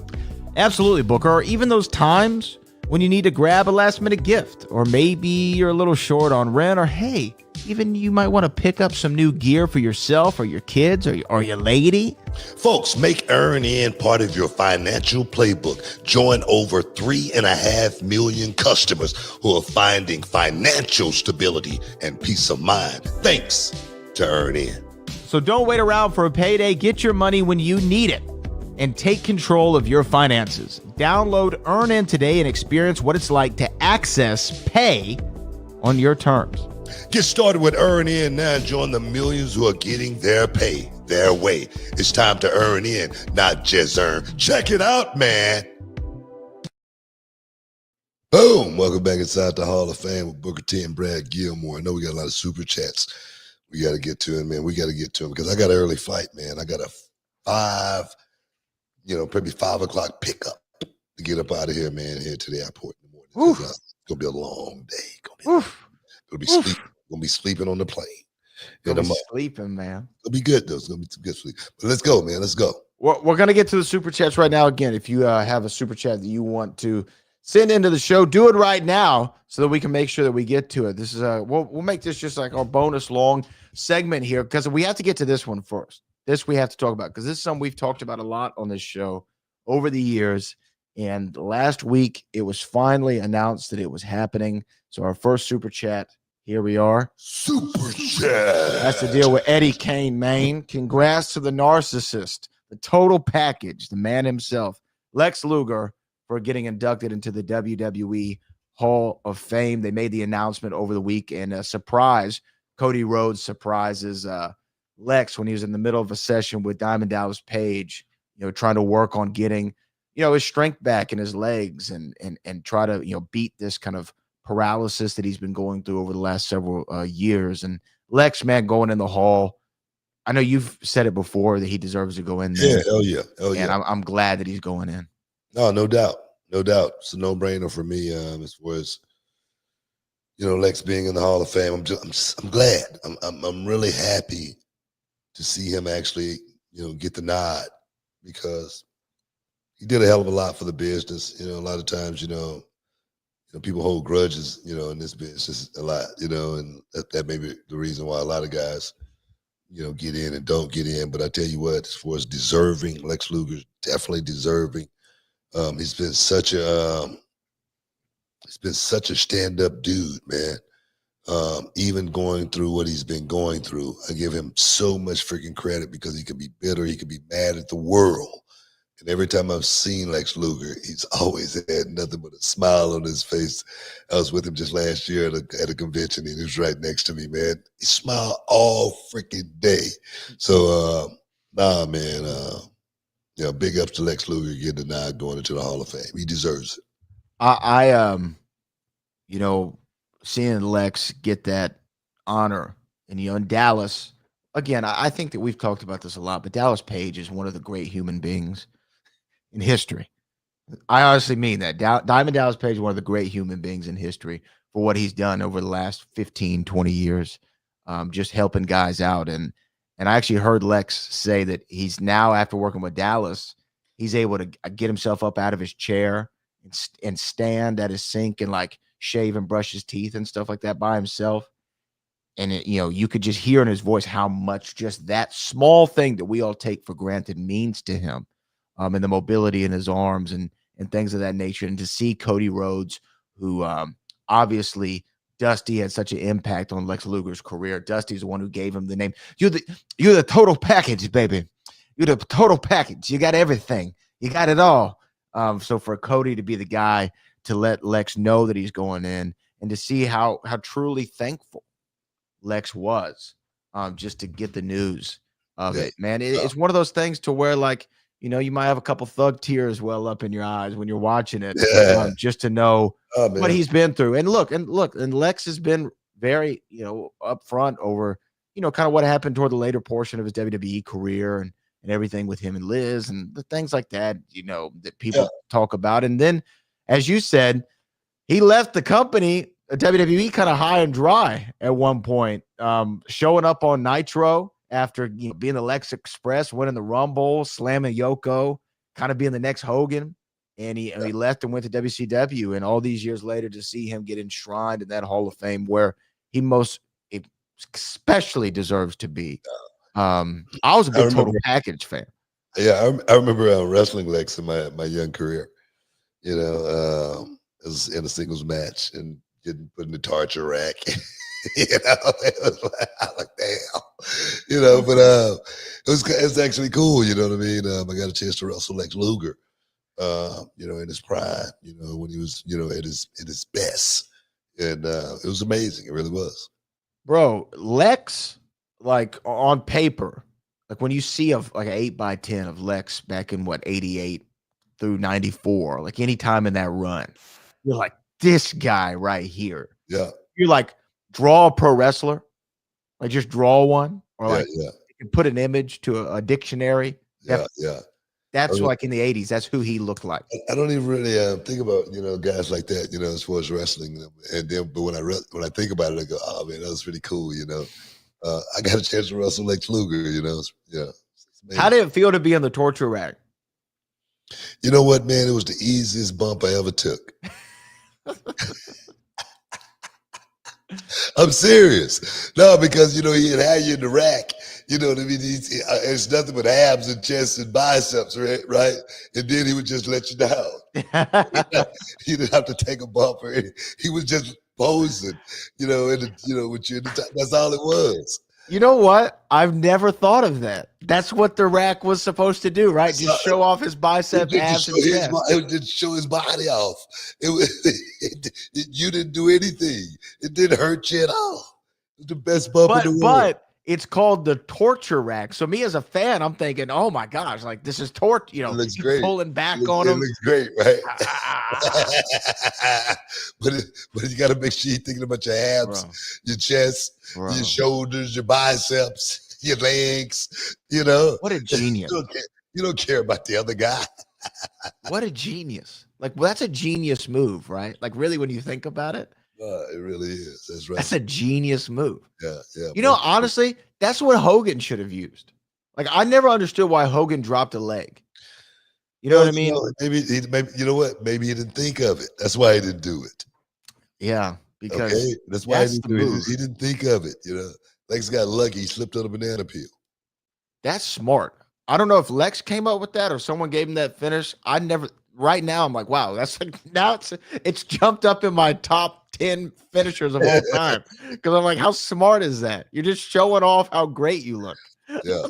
Absolutely, Booker. Or even those times when you need to grab a last minute gift, or maybe you're a little short on rent, or hey, even you might want to pick up some new gear for yourself or your kids or your lady. Folks, make Earn In part of your financial playbook. Join over 3.5 million customers who are finding financial stability and peace of mind thanks to Earn In. So don't wait around for a payday. Get your money when you need it and take control of your finances. Download Earn In today and experience what it's like to access pay on your terms. Get started with Earn In now and join the millions who are getting their pay their way. It's time to earn in, not just earn. Check it out, man. Boom. Welcome back inside the Hall of Fame with Booker T and Brad Gilmore. I know we got a lot of super chats. We got to get to it, man. We got to get to them because I got an early flight, man. I got a probably 5 o'clock pickup to get up out of here, man, head to the airport in the morning. It's going to be a long day. Gonna be sleeping on the plane. Gonna be sleeping, man. It'll be good, though. It's going to be some good sleep. But let's go, man. Let's go. We're going to get to the super chats right now. Again, if you have a super chat that you want to send into the show, do it right now so that we can make sure that we get to it. This is we'll make this just like our bonus long segment here because we have to get to this one first. This we have to talk about because this is something we've talked about a lot on this show over the years. And last week, it was finally announced that it was happening. So our first super chat, here we are. Super chat. That's the deal with Eddie Kane, Maine. Congrats to the narcissist, the total package, the man himself, Lex Luger, for getting inducted into the WWE Hall of Fame. They made the announcement over the week, and a surprise, Cody Rhodes surprises Lex when he was in the middle of a session with Diamond Dallas Page, trying to work on getting, his strength back in his legs and try to, beat this kind of paralysis that he's been going through over the last several years. And Lex, man, going in the Hall, I know you've said it before that he deserves to go in there. Yeah, hell yeah. And I'm glad that he's going in. No doubt. No doubt. It's a no-brainer for me as far as, Lex being in the Hall of Fame. I'm glad. I'm really happy to see him actually, get the nod because he did a hell of a lot for the business. A lot of times, people hold grudges, in this business a lot, and that may be the reason why a lot of guys, get in and don't get in. But I tell you what, as far as deserving, Lex Luger's definitely deserving. He's been such a stand-up dude, man. Even going through what he's been going through, I give him so much freaking credit because he could be bitter, he could be mad at the world. And every time I've seen Lex Luger, he's always had nothing but a smile on his face. I was with him just last year at a convention, and he was right next to me, man. He smiled all freaking day. So, man, big ups to Lex Luger getting the nod going into the Hall of Fame. He deserves it. Seeing Lex get that honor and in Dallas, again, I think that we've talked about this a lot, but Dallas Page is one of the great human beings in history. I honestly mean that. Diamond Dallas Page is one of the great human beings in history for what he's done over the last 15, 20 years, just helping guys out. And I actually heard Lex say that he's now, after working with Dallas, he's able to get himself up out of his chair and stand at his sink and like shave and brush his teeth and stuff like that by himself. And you could just hear in his voice how much just that small thing that we all take for granted means to him, and the mobility in his arms and things of that nature. And to see Cody Rhodes, who obviously Dusty had such an impact on Lex Luger's career. Dusty's the one who gave him the name. You're the total package, baby. You're the total package. You got everything. You got it all. So for Cody to be the guy to let Lex know that he's going in, and to see how truly thankful Lex was, just to get the news of it, man. It's one of those things to where, like, you might have a couple thug tears well up in your eyes when you're watching it, just to know what he's been through. And look, and Lex has been very, upfront over, kind of what happened toward the later portion of his WWE career and everything with him and Liz and the things like that, that people talk about. And then, as you said, he left the company, WWE, kind of high and dry at one point, showing up on Nitro after being the Lex Express, winning the Rumble, slamming Yoko, kind of being the next Hogan. And he left and went to WCW. And all these years later, to see him get enshrined in that Hall of Fame where he most especially deserves to be. I was a big Total Package fan. Yeah, I remember wrestling Lex in my young career. It was in a singles match and getting put in the torture rack. It was like damn. But it's actually cool. You know what I mean? I got a chance to wrestle Lex Luger. In his prime. When he was at his best, and it was amazing. It really was. Bro, Lex, like on paper, like when you see like an 8x10 of Lex back in 88 through 94, like any time in that run, you're like, this guy right here. Yeah. You're like, draw a pro wrestler, like just draw one, or like you can put an image to a dictionary. Yeah. That's like in the 80s. That's who he looked like. I don't even really think about guys like that, as far as wrestling. And then, but when I think about it, I go, oh man, that was pretty cool. I got a chance to wrestle Lex Luger. How did it feel to be in the torture rack? You know what, man? It was the easiest bump I ever took. I'm serious. No, because he had you in the rack. You know what I mean? It's nothing but abs and chest and biceps, right? And then he would just let you down. He didn't have to take a bump or anything. He was just posing, with you. That's all it was. You know what? I've never thought of that. That's what the rack was supposed to do, right? Just show off his bicep, abs, and chest. It didn't show his body off. You didn't do anything. It didn't hurt you at all. It was the best bump in the world. But it's called the torture rack. So me as a fan, I'm thinking, oh my gosh, like this is torture. It looks great. Pulling back on him. It looks great, right? but you got to make sure you're thinking about your abs, your chest, your shoulders, your biceps, your legs. What a genius! You don't care about the other guy. What a genius! Like, well, that's a genius move, right? Like, really, when you think about it. It really is. That's right. That's a genius move. Yeah. Honestly, that's what Hogan should have used. Like, I never understood why Hogan dropped a leg. You know what I mean? Maybe you know what? Maybe he didn't think of it. That's why he didn't do it. Yeah, because that's why he didn't do it. He didn't think of it. Lex got lucky. He slipped on a banana peel. That's smart. I don't know if Lex came up with that or someone gave him that finish. Right now, I'm like, wow, that's like, now it's jumped up in my top 10 finishers of all time. Because I'm like, how smart is that? You're just showing off how great you look. Yeah.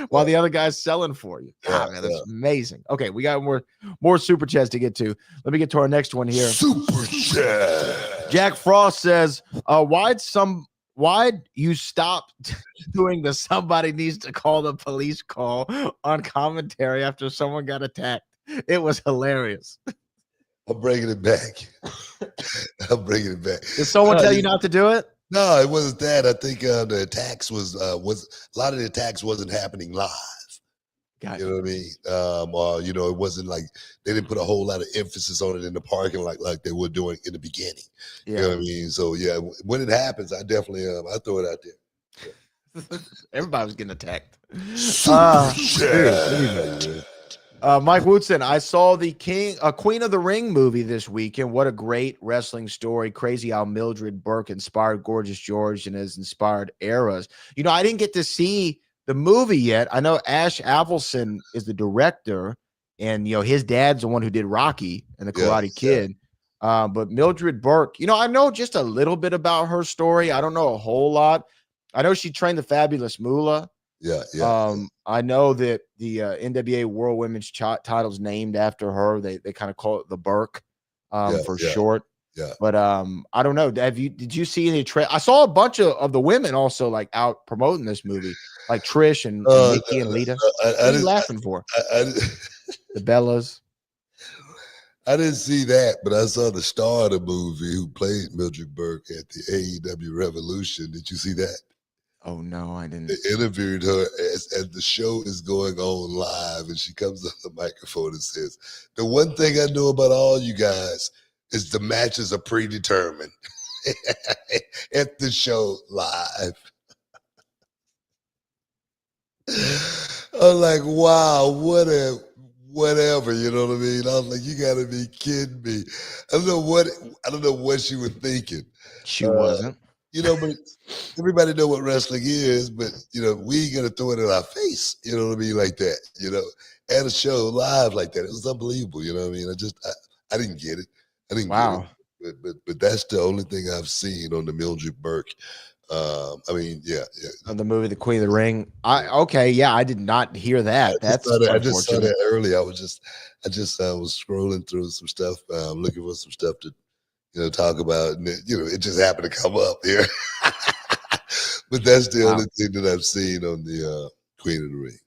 While the other guy's selling for you. God, man, that's amazing. Okay, we got more super chats to get to. Let me get to our next one here. Super chat. Jack Frost says, why'd you stop doing the somebody needs to call the police call on commentary after someone got attacked? It was hilarious. I'm bringing it back. Did someone tell you not to do it? No, it wasn't that. I think the attacks was a lot of the attacks wasn't happening live. Gotcha. You know what I mean? It wasn't like they didn't put a whole lot of emphasis on it in the parking lot like they were doing in the beginning. Yeah. You know what I mean? So yeah, when it happens, I definitely I throw it out there. Yeah. Everybody was getting attacked. Mike Woodson, I saw the Queen of the Ring movie this weekend. What a great wrestling story. Crazy how Mildred Burke inspired Gorgeous George and has inspired eras. I didn't get to see the movie yet. I know Ash Avildsen is the director, and his dad's the one who did Rocky and the Karate Kid. But Mildred Burke, I know just a little bit about her story. I don't know a whole lot. I know she trained the Fabulous Moolah. I know that the NWA World Women's title's named after her. They kind of call it the Burke for short. Yeah. But I don't know. Did you see any I saw a bunch of the women also like out promoting this movie, like Trish and Nikki and Lita. What are you laughing for? The Bellas. I didn't see that, but I saw the star of the movie who played Mildred Burke at the AEW Revolution. Did you see that? Oh no, I didn't. They interviewed her as the show is going on live, and she comes on the microphone and says, "The one thing I know about all you guys is the matches are predetermined at the show live." I'm like, wow, whatever, you know what I mean? I was like, you gotta be kidding me. I don't know what she was thinking. She wasn't. You know, but everybody know what wrestling is, but you know, we ain't gonna throw it in our face, you know what I mean, like that, you know, at a show live like that. It was unbelievable, you know what I mean? I didn't get it. I didn't get it. But that's the only thing I've seen on the Mildred Burke. I mean, yeah. On the movie The Queen of the Ring. I did not hear that. I just saw that early. I just was scrolling through some stuff, looking for some stuff to, you know, talk about, and it just happened to come up here. But that's the only thing that I've seen on the Queen of the Ring.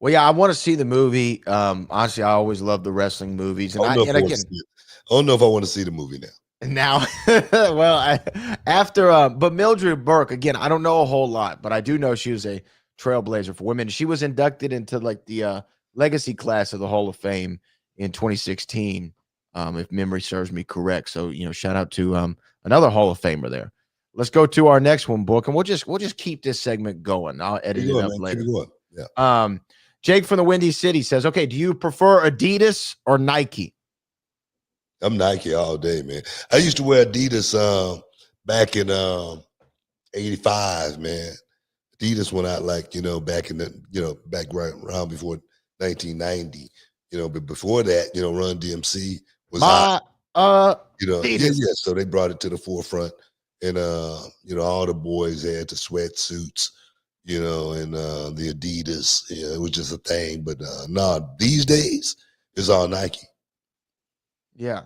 Well, yeah, I want to see the movie. Honestly, I always love the wrestling movies, and I don't know if I want to see the movie now. Now, but Mildred Burke, again, I don't know a whole lot, but I do know she was a trailblazer for women. She was inducted into like the legacy class of the Hall of Fame in 2016, if memory serves me correct. So, you know, shout out to another Hall of Famer there. Let's go to our next one, Book, and we'll just keep this segment going. I'll edit it up later. Yeah. Jake from the Windy City says, okay, do you prefer Adidas or Nike? I'm Nike all day, man. I used to wear Adidas back in 85, man. Adidas went out like, you know, back in the, you know, back right around before 1990, you know, but before that, you know, Run DMC was hot. You know, yeah, so they brought it to the forefront, and you know, all the boys had the sweatsuits, you know, and the Adidas, you know, it was just a thing. But these days it's all Nike. Yeah.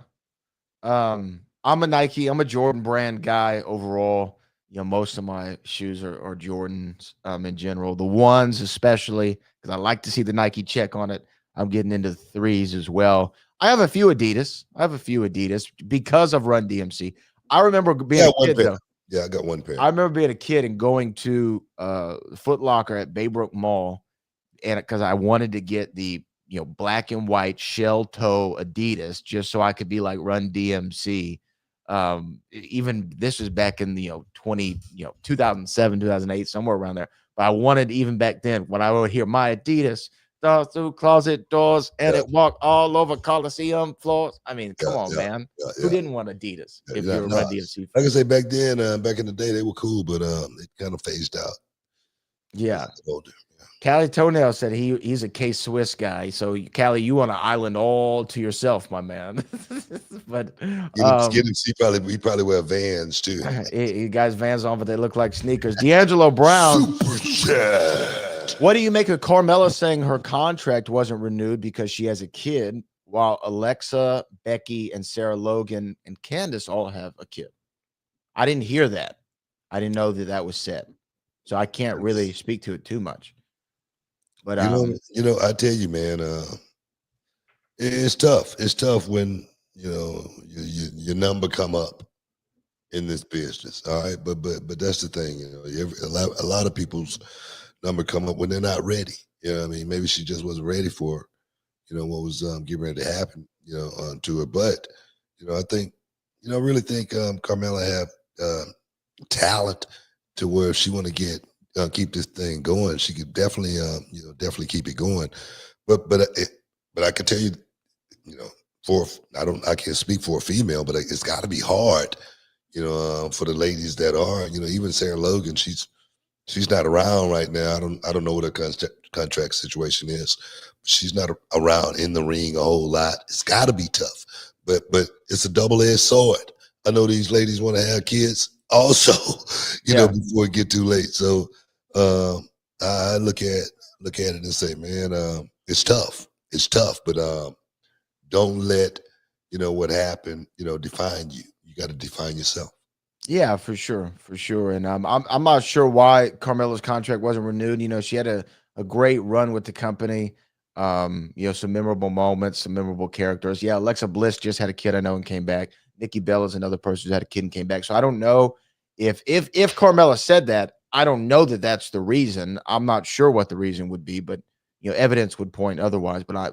I'm a Nike, I'm a Jordan brand guy overall. You know, most of my shoes are Jordans in general. The ones especially, because I like to see the Nike check on it. I'm getting into the threes as well. I have a few Adidas. Because of Run DMC. I remember being a kid, though. Yeah, I got one pair. I remember being a kid and going to Foot Locker at Baybrook Mall, and because I wanted to get the, you know, black and white shell toe Adidas just so I could be like Run DMC. Even this was back in the 2007, 2008, somewhere around there. But I wanted, even back then, when I would hear my Adidas through closet doors and it walked all over Coliseum floors. I mean, come on, man. Who didn't want Adidas if you're a Run DMC? Like I say, back then, back in the day, they were cool, but it kind of phased out. Yeah. Callie Toenail said he's a K-Swiss guy. So, Callie, you on an island all to yourself, my man. But he probably wear Vans too. He got his Vans on, but they look like sneakers. D'Angelo Brown. Super chat. What do you make of Carmella saying her contract wasn't renewed because she has a kid, while Alexa, Becky, and Sarah Logan and Candace all have a kid? I didn't hear that. I didn't know that was said. So I can't really speak to it too much. But you know, I tell you, man, it's tough. It's tough when, you know, your number come up in this business. All right, but that's the thing. You know, a lot of people's number come up when they're not ready. You know what I mean? Maybe she just wasn't ready for, you know, what was getting ready to happen, you know, to her. But, you know, I really think Carmella have talent to where if she want to keep this thing going, she could definitely, definitely keep it going. But I can tell you, you know, I can't speak for a female, but it's got to be hard, you know, for the ladies that are, you know, even Sarah Logan, she's not around right now. I don't know what her contract situation is. She's not around in the ring a whole lot. It's got to be tough, but it's a double-edged sword. I know these ladies want to have kids also, you know, before it get too late. So I look at it and say, man, it's tough. It's tough, but don't let what happened, define you. You got to define yourself. Yeah, for sure. And I'm not sure why Carmella's contract wasn't renewed. She had a great run with the company. Some memorable moments, some memorable characters. Yeah, Alexa Bliss just had a kid, I know, and came back. Nikki Bella is another person who had a kid and came back. So I don't know if Carmella said that. I don't know that that's the reason. I'm not sure what the reason would be, but evidence would point otherwise. But I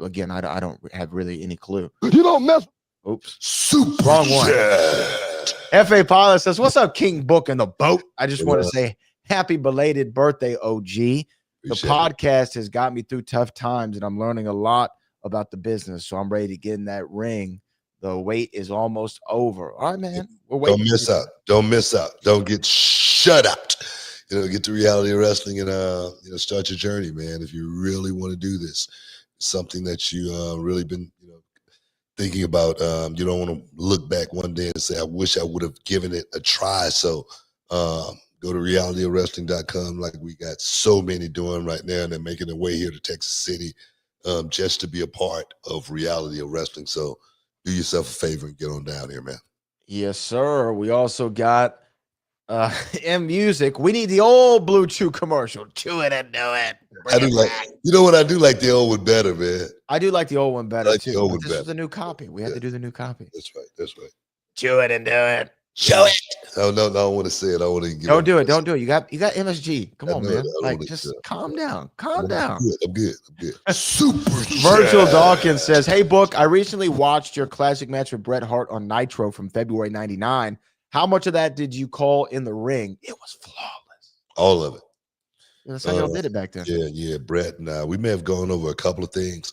don't have really any clue. You don't mess. Oops, Super wrong one. chat. F.A. Pilot says, "What's up, King Book and the boat? I just want to say happy belated birthday, OG. The podcast has got me through tough times, and I'm learning a lot about the business. So I'm ready to get in that ring. The wait is almost over. All right, man. We're waiting. Don't miss out. Don't miss out. Don't get shut out. Get to reality wrestling and start your journey, man. If you really want to do this, it's something that you really been thinking about. You don't want to look back one day and say, I wish I would have given it a try. So go to realityofwrestling.com, like we got so many doing right now, and they're making their way here to Texas City just to be a part of Reality of Wrestling. So do yourself a favor and get on down here, man. Yes, sir. We also got in music. We need the old Blue Chew commercial. Chew it and do it. I do like, what? I do like the old one better, man. I do like the old one better, like too. The old one this better. is the new copy. We had to do the new copy. That's right. That's right. Chew it and do it. Show it. No, I don't want to say it. I want to get. Don't do it. Don't do it. You got MSG. Come on, man. Like, just calm down. Calm down. I'm good. Super. Virgil Dawkins says, "Hey, Book, I recently watched your classic match with Bret Hart on Nitro from February '99. How much of that did you call in the ring? It was flawless. All of it. That's how y'all did it back then. Yeah. Brett and I, we may have gone over a couple of things.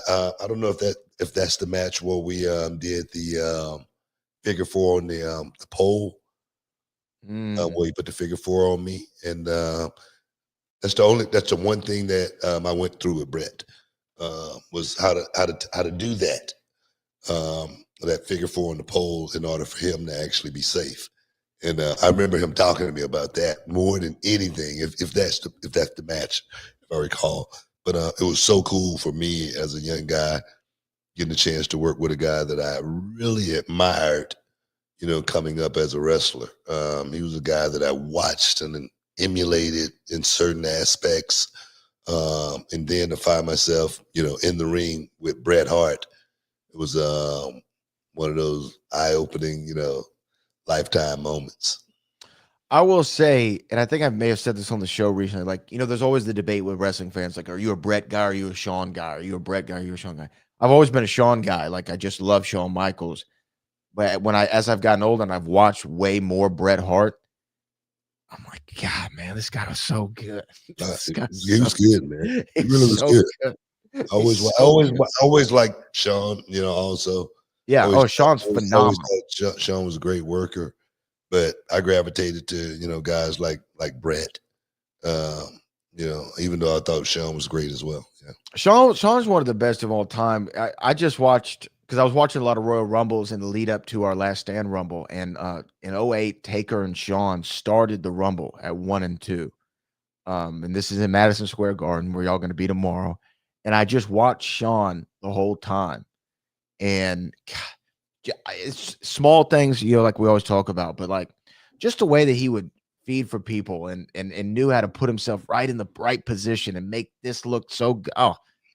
I don't know if that's the match where we did the figure four on the pole, where you put the figure four on me, and that's the one thing that I went through with Brett was how to do that. That figure four on the pole in order for him to actually be safe. And I remember him talking to me about that more than anything, if that's the match, if I recall. But it was so cool for me as a young guy getting a chance to work with a guy that I really admired, coming up as a wrestler. He was a guy that I watched and emulated in certain aspects. And then to find myself, in the ring with Bret Hart, it was one of those eye-opening, lifetime moments. I will say, and I think I may have said this on the show recently, like, there's always the debate with wrestling fans, like, are you a Bret guy? Are you a Shawn guy? Are you a Bret guy? Are you a Shawn guy? I've always been a Shawn guy. Like, I just love Shawn Michaels. But as I've gotten older and I've watched way more Bret Hart, I'm like, God, man, this guy was so good. He was good, man. He really was so good. I always liked Shawn, also. Yeah. Shawn's phenomenal. Shawn was a great worker, but I gravitated to, guys like Brett, even though I thought Shawn was great as well. Yeah. Shawn's one of the best of all time. I just watched, because I was watching a lot of Royal Rumbles in the lead up to our Last Stand Rumble. And in 2008, Taker and Shawn started the Rumble at 1 and 2. And this is in Madison Square Garden, where y'all going to be tomorrow. And I just watched Shawn the whole time. And God, it's small things, like we always talk about, but like just the way that he would feed for people and knew how to put himself right in the right position and make this look so good. Oh,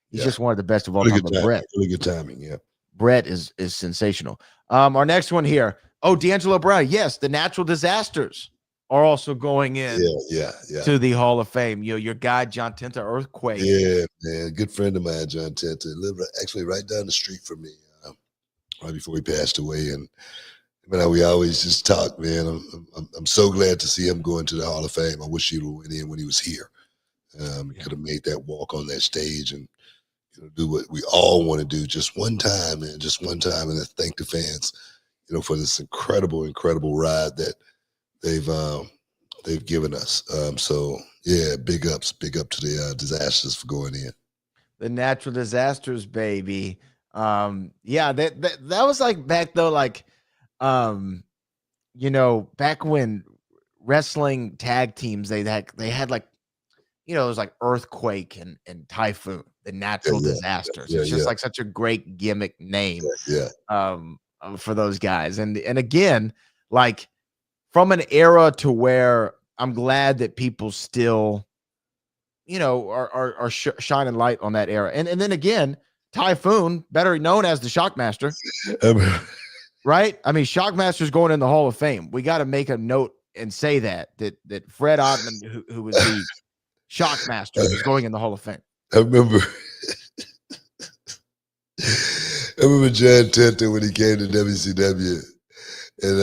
he's just one of the best of all time. Brett, really good timing. Yeah. Brett is sensational. Our next one here. Oh, D'Angelo Brown. Yes. The Natural Disasters are also going in to the Hall of Fame. Your guy, John Tenta, Earthquake. Yeah, man. Good friend of mine, John Tenta. Lived actually right down the street from me. Right before he passed away, and we always just talk, man. I'm so glad to see him going to the Hall of Fame. I wish he would have went in when he was here. He could have made that walk on that stage and do what we all want to do just one time, man, just one time, and then thank the fans, for this incredible ride that they've given us. So yeah, big up to the Disasters for going in. The Natural Disasters, baby. That was like back though, like, back when wrestling tag teams, they had like, it was like earthquake and typhoon, the natural disasters. Yeah, It's just like such a great gimmick name yeah. for those guys. And again, like from an era to where I'm glad that people still, are shining light on that era. And then again, Typhoon, better known as the Shockmaster, right? I mean, Shockmaster's going in the Hall of Fame. We got to make a note and say that Fred Ottman, who was the Shockmaster, is going in the Hall of Fame. I remember John Tenta when he came to WCW, and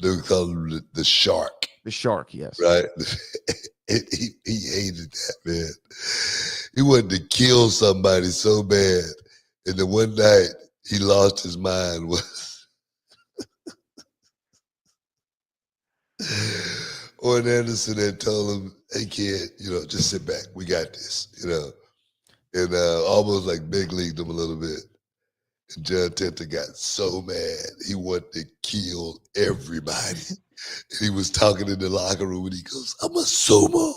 they would call him the Shark. The Shark, yes. Right? He hated that, man. He wanted to kill somebody so bad. And then one night, he lost his mind. Orrin Anderson had told him, hey, kid, just sit back. We got this, And almost like big leagued him a little bit. And John Tenta got so mad, he wanted to kill everybody. And he was talking in the locker room, and he goes, I'm a sumo.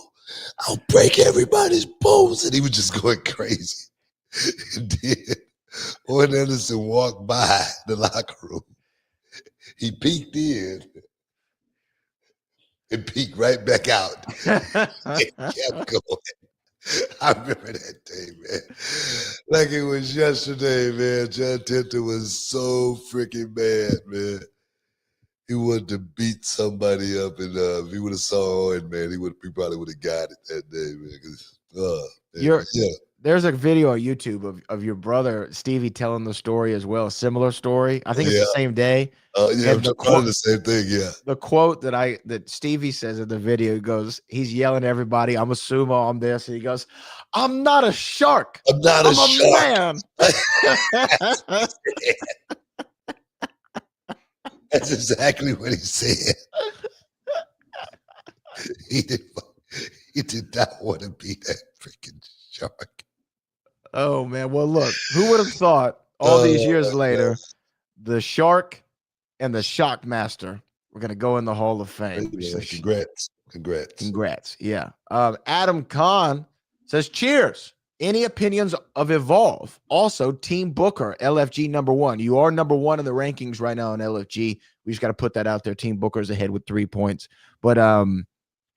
I'll break everybody's bones. And he was just going crazy. And then Orrin Anderson walked by the locker room. He peeked in and peeked right back out. And kept going. I remember that day, man. Like it was yesterday, man. John Tenta was so freaking mad, man. He wanted to beat somebody up, and if he would have saw Orrin, man, he probably would have got it that day, man. There's a video on YouTube of your brother Stevie telling the story as well, a similar story. I think it's the same day. Yeah, I'm quote, the same thing. Yeah, the quote that Stevie says in the video goes, he's yelling at everybody, "I'm a sumo, I'm this," and he goes, "I'm not a shark. I'm not a shark, man." That's exactly what he said. He did not want to be that freaking shark. Oh man, well look, who would have thought all these years later, the Shark and the Shockmaster were going to go in the Hall of Fame? Yeah, congrats. Yeah. Adam Kahn says, cheers. Any opinions of Evolve? Also, Team Booker, LFG #1. You are #1 in the rankings right now in LFG. We just got to put that out there. Team Booker is ahead with 3 points. But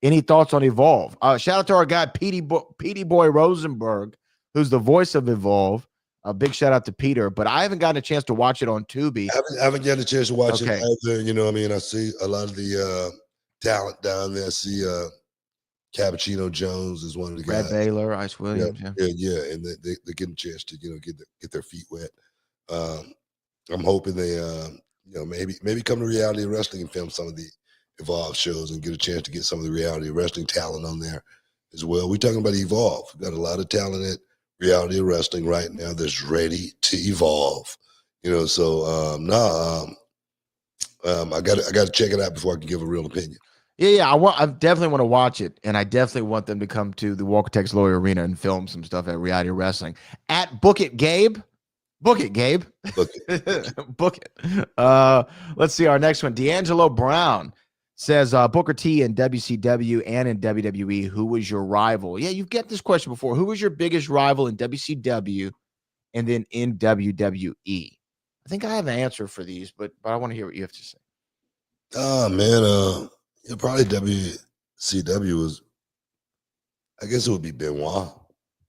any thoughts on Evolve? Shout out to our guy, Petey Boy Rosenberg, who's the voice of Evolve. A big shout out to Peter, but I haven't gotten a chance to watch it on Tubi. I haven't gotten a chance to watch it either. You know what I mean? I see a lot of the talent down there. I see Cappuccino Jones is one of the guys. Brad Baylor, Ice Williams. Yeah. And they get a chance to, get their feet wet. I'm hoping they, maybe come to Reality Wrestling and film some of the Evolve shows and get a chance to get some of the Reality Wrestling talent on there as well. We're talking about Evolve. We've got a lot of talent at Reality Wrestling right now that's ready to evolve. I got to check it out before I can give a real opinion. Yeah. I definitely want to watch it, and I definitely want them to come to the Walker Texas Lawyer Arena and film some stuff at Reality Wrestling. At Book It Gabe. Book it, Gabe. Book it. Book it. Let's see our next one. D'Angelo Brown says, Booker T in WCW and in WWE, who was your rival? Yeah, you've get this question before. Who was your biggest rival in WCW and then in WWE? I think I have an answer for these, but I want to hear what you have to say. Oh, man. Probably WCW was, I guess it would be Benoit.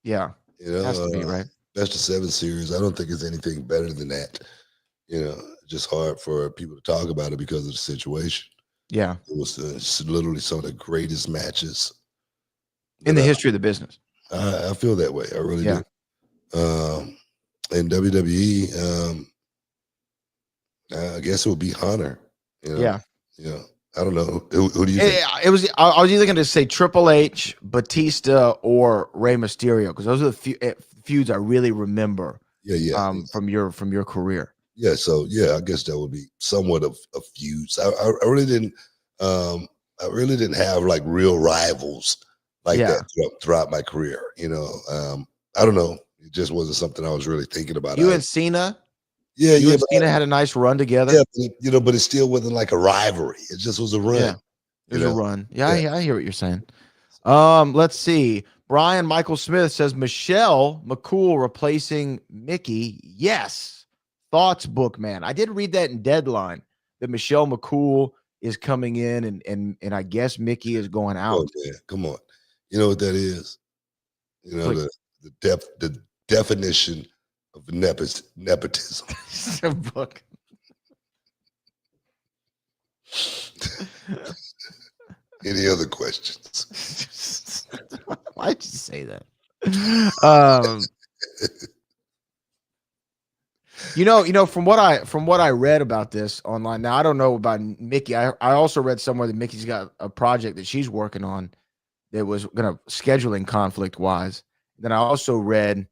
Yeah. Has to be, right? Best of 7 series. I don't think it's anything better than that. Just hard for people to talk about it because of the situation. Yeah. It was literally some of the greatest matches in the history of the business. I feel that way. I really do. In WWE, I guess it would be Hunter. Yeah. I don't know. Who do you think? I was either going to say Triple H, Batista, or Rey Mysterio, because those are the feuds I really remember. From your career. Yeah, so I guess that would be somewhat of feuds. I really didn't have like real rivals like that throughout my career. I don't know. It just wasn't something I was really thinking about. You and Cena. Yeah, and Cena had a nice run together. Yeah, but it still wasn't like a rivalry. It just was a run. Yeah, it was a run. Yeah, I hear what you're saying. Let's see. Brian Michael Smith says Michelle McCool replacing Mickey. Yes. Thoughts, Bookman. I did read that in Deadline that Michelle McCool is coming in and I guess Mickey is going out. Oh, man, come on. You know what that is? You know, the definition of nepotism. Book. Any other questions? Why'd you say that? From what I read about this online. Now I don't know about Mickey. I also read somewhere that Mickey's got a project that she's working on that was gonna scheduling conflict wise. Then I also read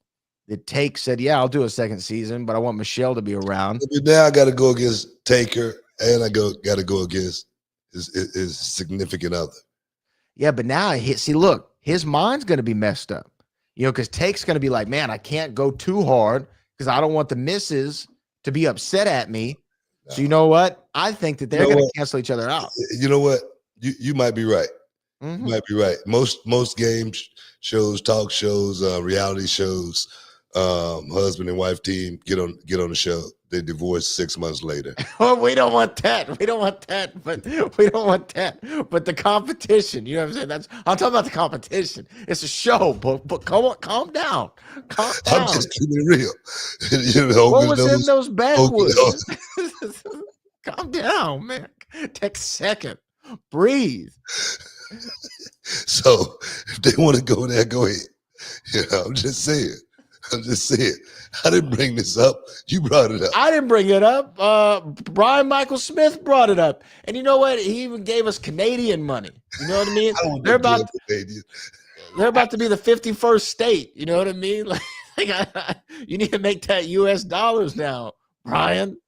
that Take said, "Yeah, I'll do a second season, but I want Michelle to be around." Now I got to go against Taker, and I got to go against his significant other. Yeah, but now look, his mind's gonna be messed up. Because Take's gonna be like, "Man, I can't go too hard because I don't want the missus to be upset at me." No. So you know what? I think that they're gonna cancel each other out. You know what? You might be right. Mm-hmm. You might be right. Most game shows, talk shows, reality shows, husband and wife team get on the show. They divorce 6 months later. Well, we don't want that. We don't want that. But we don't want that. But the competition, you know what I'm saying? I'm talking about the competition. It's a show, but come on, calm down. Calm down. I'm just keeping it real. What was in those backwoods? Calm down, man. Take a second. Breathe. So if they want to go there, go ahead. I'm just saying. I didn't bring this up. You brought it up. I didn't bring it up. Brian Michael Smith brought it up. And you know what? He even gave us Canadian money. You know what I mean? They're about to be the 51st state. You know what I mean? Like you need to make that US dollars now, Brian.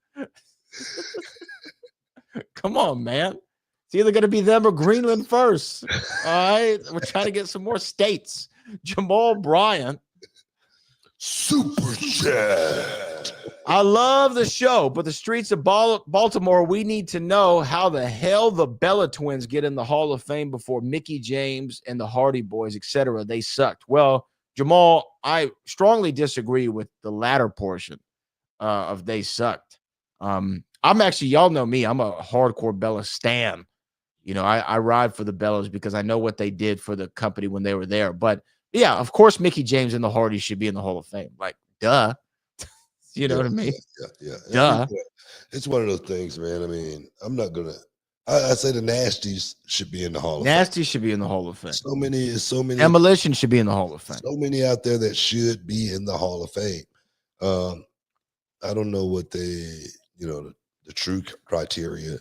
Come on, man. It's either going to be them or Greenland first. All right? We're trying to get some more states. Jamal Bryant. Super chat. I love the show, but the streets of Baltimore, we need to know how the hell the Bella twins get in the Hall of Fame before Mickey James and the Hardy Boys, etc. They sucked. Well, Jamal, I strongly disagree with the latter portion of they sucked. I'm actually, y'all know me, I'm a hardcore Bella stan. I ride for the Bellas because I know what they did for the company when they were there. But yeah, of course, Mickey James and the Hardys should be in the Hall of Fame. Like, duh. You know what I mean? Yeah. Duh. It's one of those things, man. I mean, I'm not gonna. I say the Nasties should be in the Hall of Fame. Nasties should be in the Hall of Fame. So many. Demolition should be in the Hall of Fame. So many out there that should be in the Hall of Fame. I don't know what the true criteria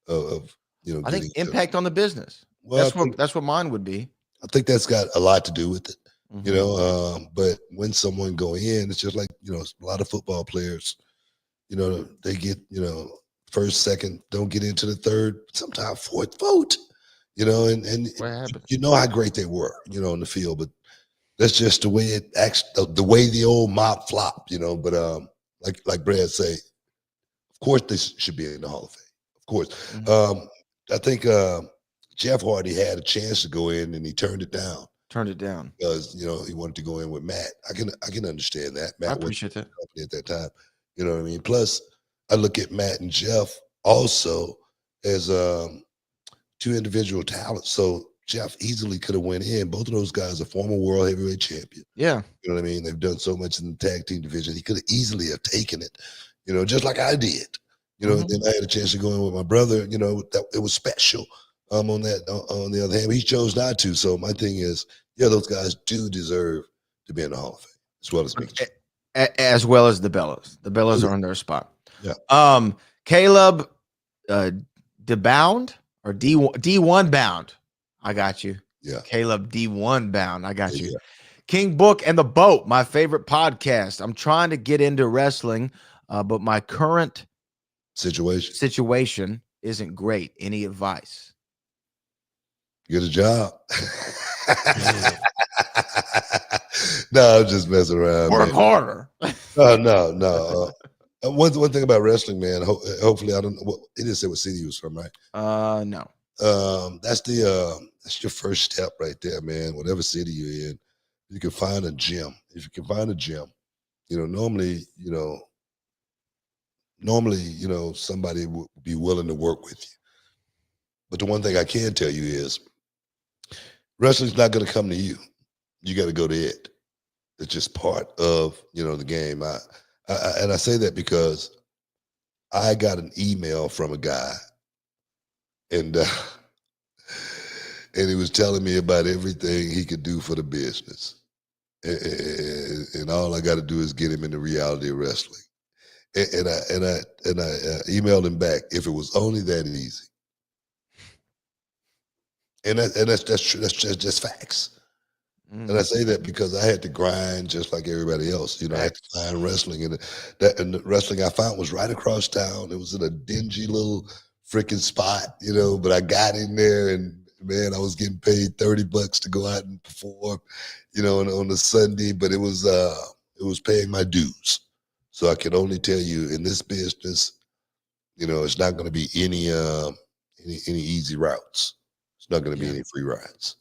of I think impact on the business. Well, that's what mine would be. I think that's got a lot to do with it, but when someone go in, it's just like, a lot of football players, they get, first, second, don't get into the third, sometimes fourth vote, and you know how great they were, in the field, but that's just the way it acts, the way the old mob flop, but like Brad say, of course they should be in the Hall of Fame, of course. Mm-hmm. I think Jeff Hardy had a chance to go in and he turned it down. Because he wanted to go in with Matt. I can understand that. Matt I appreciate that at that time. You know what I mean? Plus, I look at Matt and Jeff also as two individual talents. So Jeff easily could have went in. Both of those guys are former world heavyweight champion. Yeah. You know what I mean? They've done so much in the tag team division. He could have easily have taken it, just like I did. Then I had a chance to go in with my brother, that it was special. On the other hand, he chose not to. So my thing is, those guys do deserve to be in the Hall of Fame, as well as Mickey. As well as the Bellas. The Bellas are in their spot. Yeah. Caleb DeBound or D1 Bound. I got you. Yeah. Caleb D1 Bound. I got you. Yeah. King Book and the Boat, my favorite podcast. I'm trying to get into wrestling, but my current situation isn't great. Any advice? Get a job. No, I'm just messing around. Work harder. No. One thing about wrestling, man. Hopefully, I don't know. He didn't say what city he was from, right? No. That's the that's your first step right there, man. Whatever city you're in, you can find a gym. If you can find a gym, normally, somebody would be willing to work with you. But the one thing I can tell you is wrestling's not going to come to you. You got to go to it. It's just part of, the game. And I say that because I got an email from a guy and he was telling me about everything he could do for the business. And all I got to do is get him into reality of wrestling. And I emailed him back if it was only that easy. And that's true. That's just facts. And I say that because I had to grind just like everybody else. I had to find wrestling, and the wrestling I found was right across town. It was in a dingy little freaking spot, But I got in there, and man, I was getting paid $30 to go out and perform, on a Sunday. But it was paying my dues. So I can only tell you, in this business, it's not going to be any easy routes. It's not going to be any free rides.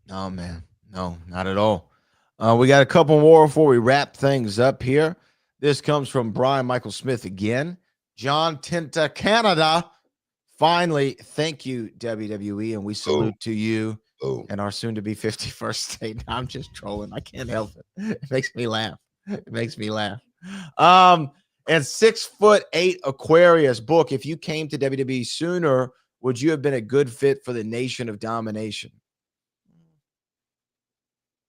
Oh man. No, not at all. We got a couple more before we wrap things up here. This comes from Brian Michael Smith again. John Tinta, Canada. Finally, thank you, WWE, and we salute to you and our soon-to-be 51st state. I'm just trolling. I can't help it. It makes me laugh. And 6'8" Aquarius book. If you came to WWE sooner, would you have been a good fit for the Nation of Domination?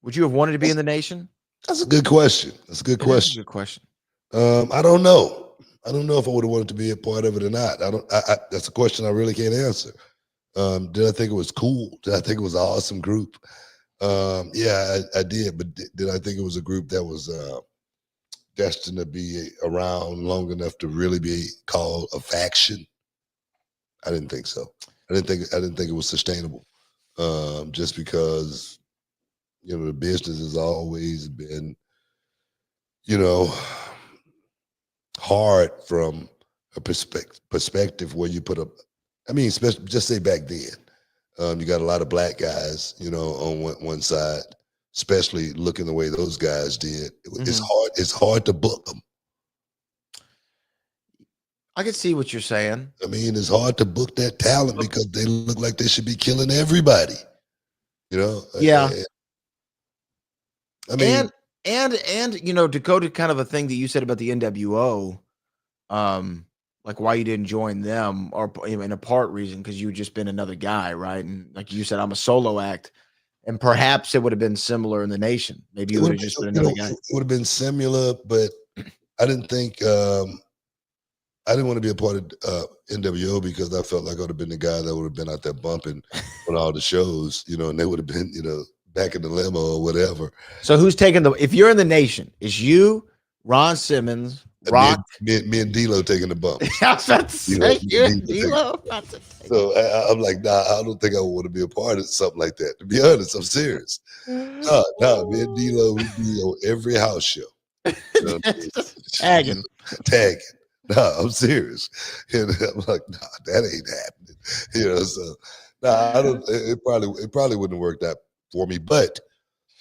Would you have wanted to be in the Nation? That's a good question. That's a good question. I don't know. I don't know if I would have wanted to be a part of it or not. That's a question I really can't answer. Did I think it was cool? Did I think it was an awesome group? Yeah, I did. But did I think it was a group that was destined to be around long enough to really be called a faction? I didn't think so. I didn't think it was sustainable. Just because the business has always been, hard from a perspective where you put up. I mean, especially just say back then, you got a lot of black guys, on one side, especially looking the way those guys did. It's hard to book them. I can see what you're saying. I mean, it's hard to book that talent because they look like they should be killing everybody. Yeah. I mean, and to go to kind of a thing that you said about the NWO, like why you didn't join them, or in a part reason because you had just been another guy, right? And like you said, I'm a solo act, and perhaps it would have been similar in the Nation. Maybe you would have just been another guy. It would have been similar, but I didn't think I didn't want to be a part of NWO because I felt like I would have been the guy that would have been out there bumping on all the shows, and they would have been, back in the limo or whatever. So who's taking if you're in the Nation, is you, Ron Simmons, Rock? Me and D-Lo taking the bump. I was about to say, you and D-Lo. So I'm like, nah, I don't think I would want to be a part of something like that. To be honest, I'm serious. Nah, me and D-Lo, we be on every house show. Tagging. Nah, I'm serious. And I'm like, nah, that ain't happening. So nah, I don't. It probably wouldn't have worked out for me, but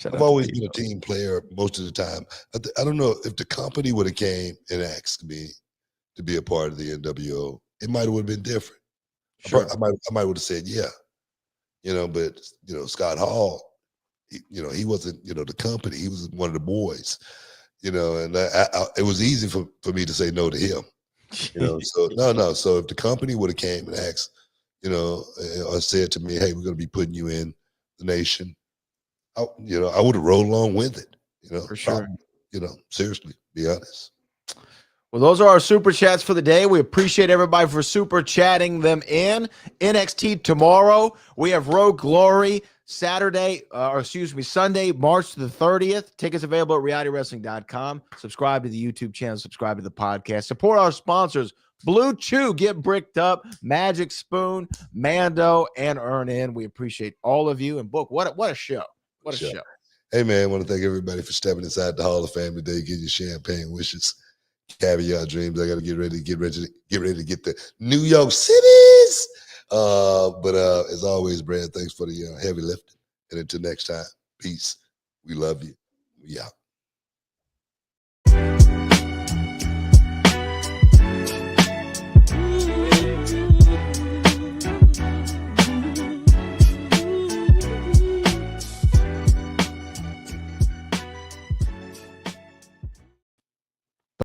I've always been a team player most of the time. I don't know if the company would have came and asked me to be a part of the NWO, it might have been different. Sure. I might would have said yeah, but Scott Hall, he wasn't the company. He was one of the boys, and it was easy for me to say no to him. So no. So if the company would have came and asked, or said to me, hey, we're going to be putting you in the Nation, I would have rolled along with it. For sure. Seriously, be honest. Well, those are our super chats for the day. We appreciate everybody for super chatting them in. NXT tomorrow. We have Rogue Glory Sunday, March the 30th. Tickets available at realitywrestling.com. Subscribe to the YouTube channel. Subscribe to the podcast. Support our sponsors. Blue Chew, Get Bricked Up, Magic Spoon, Mando, and Earn In. We appreciate all of you. And Book, what a show. What a show. Hey, man, I want to thank everybody for stepping inside the Hall of Fame today. Give you champagne wishes, caviar dreams. I got to get ready to get the New York Cities But as always, Brad, thanks for the heavy lifting. And until next time, peace. We love you. We out.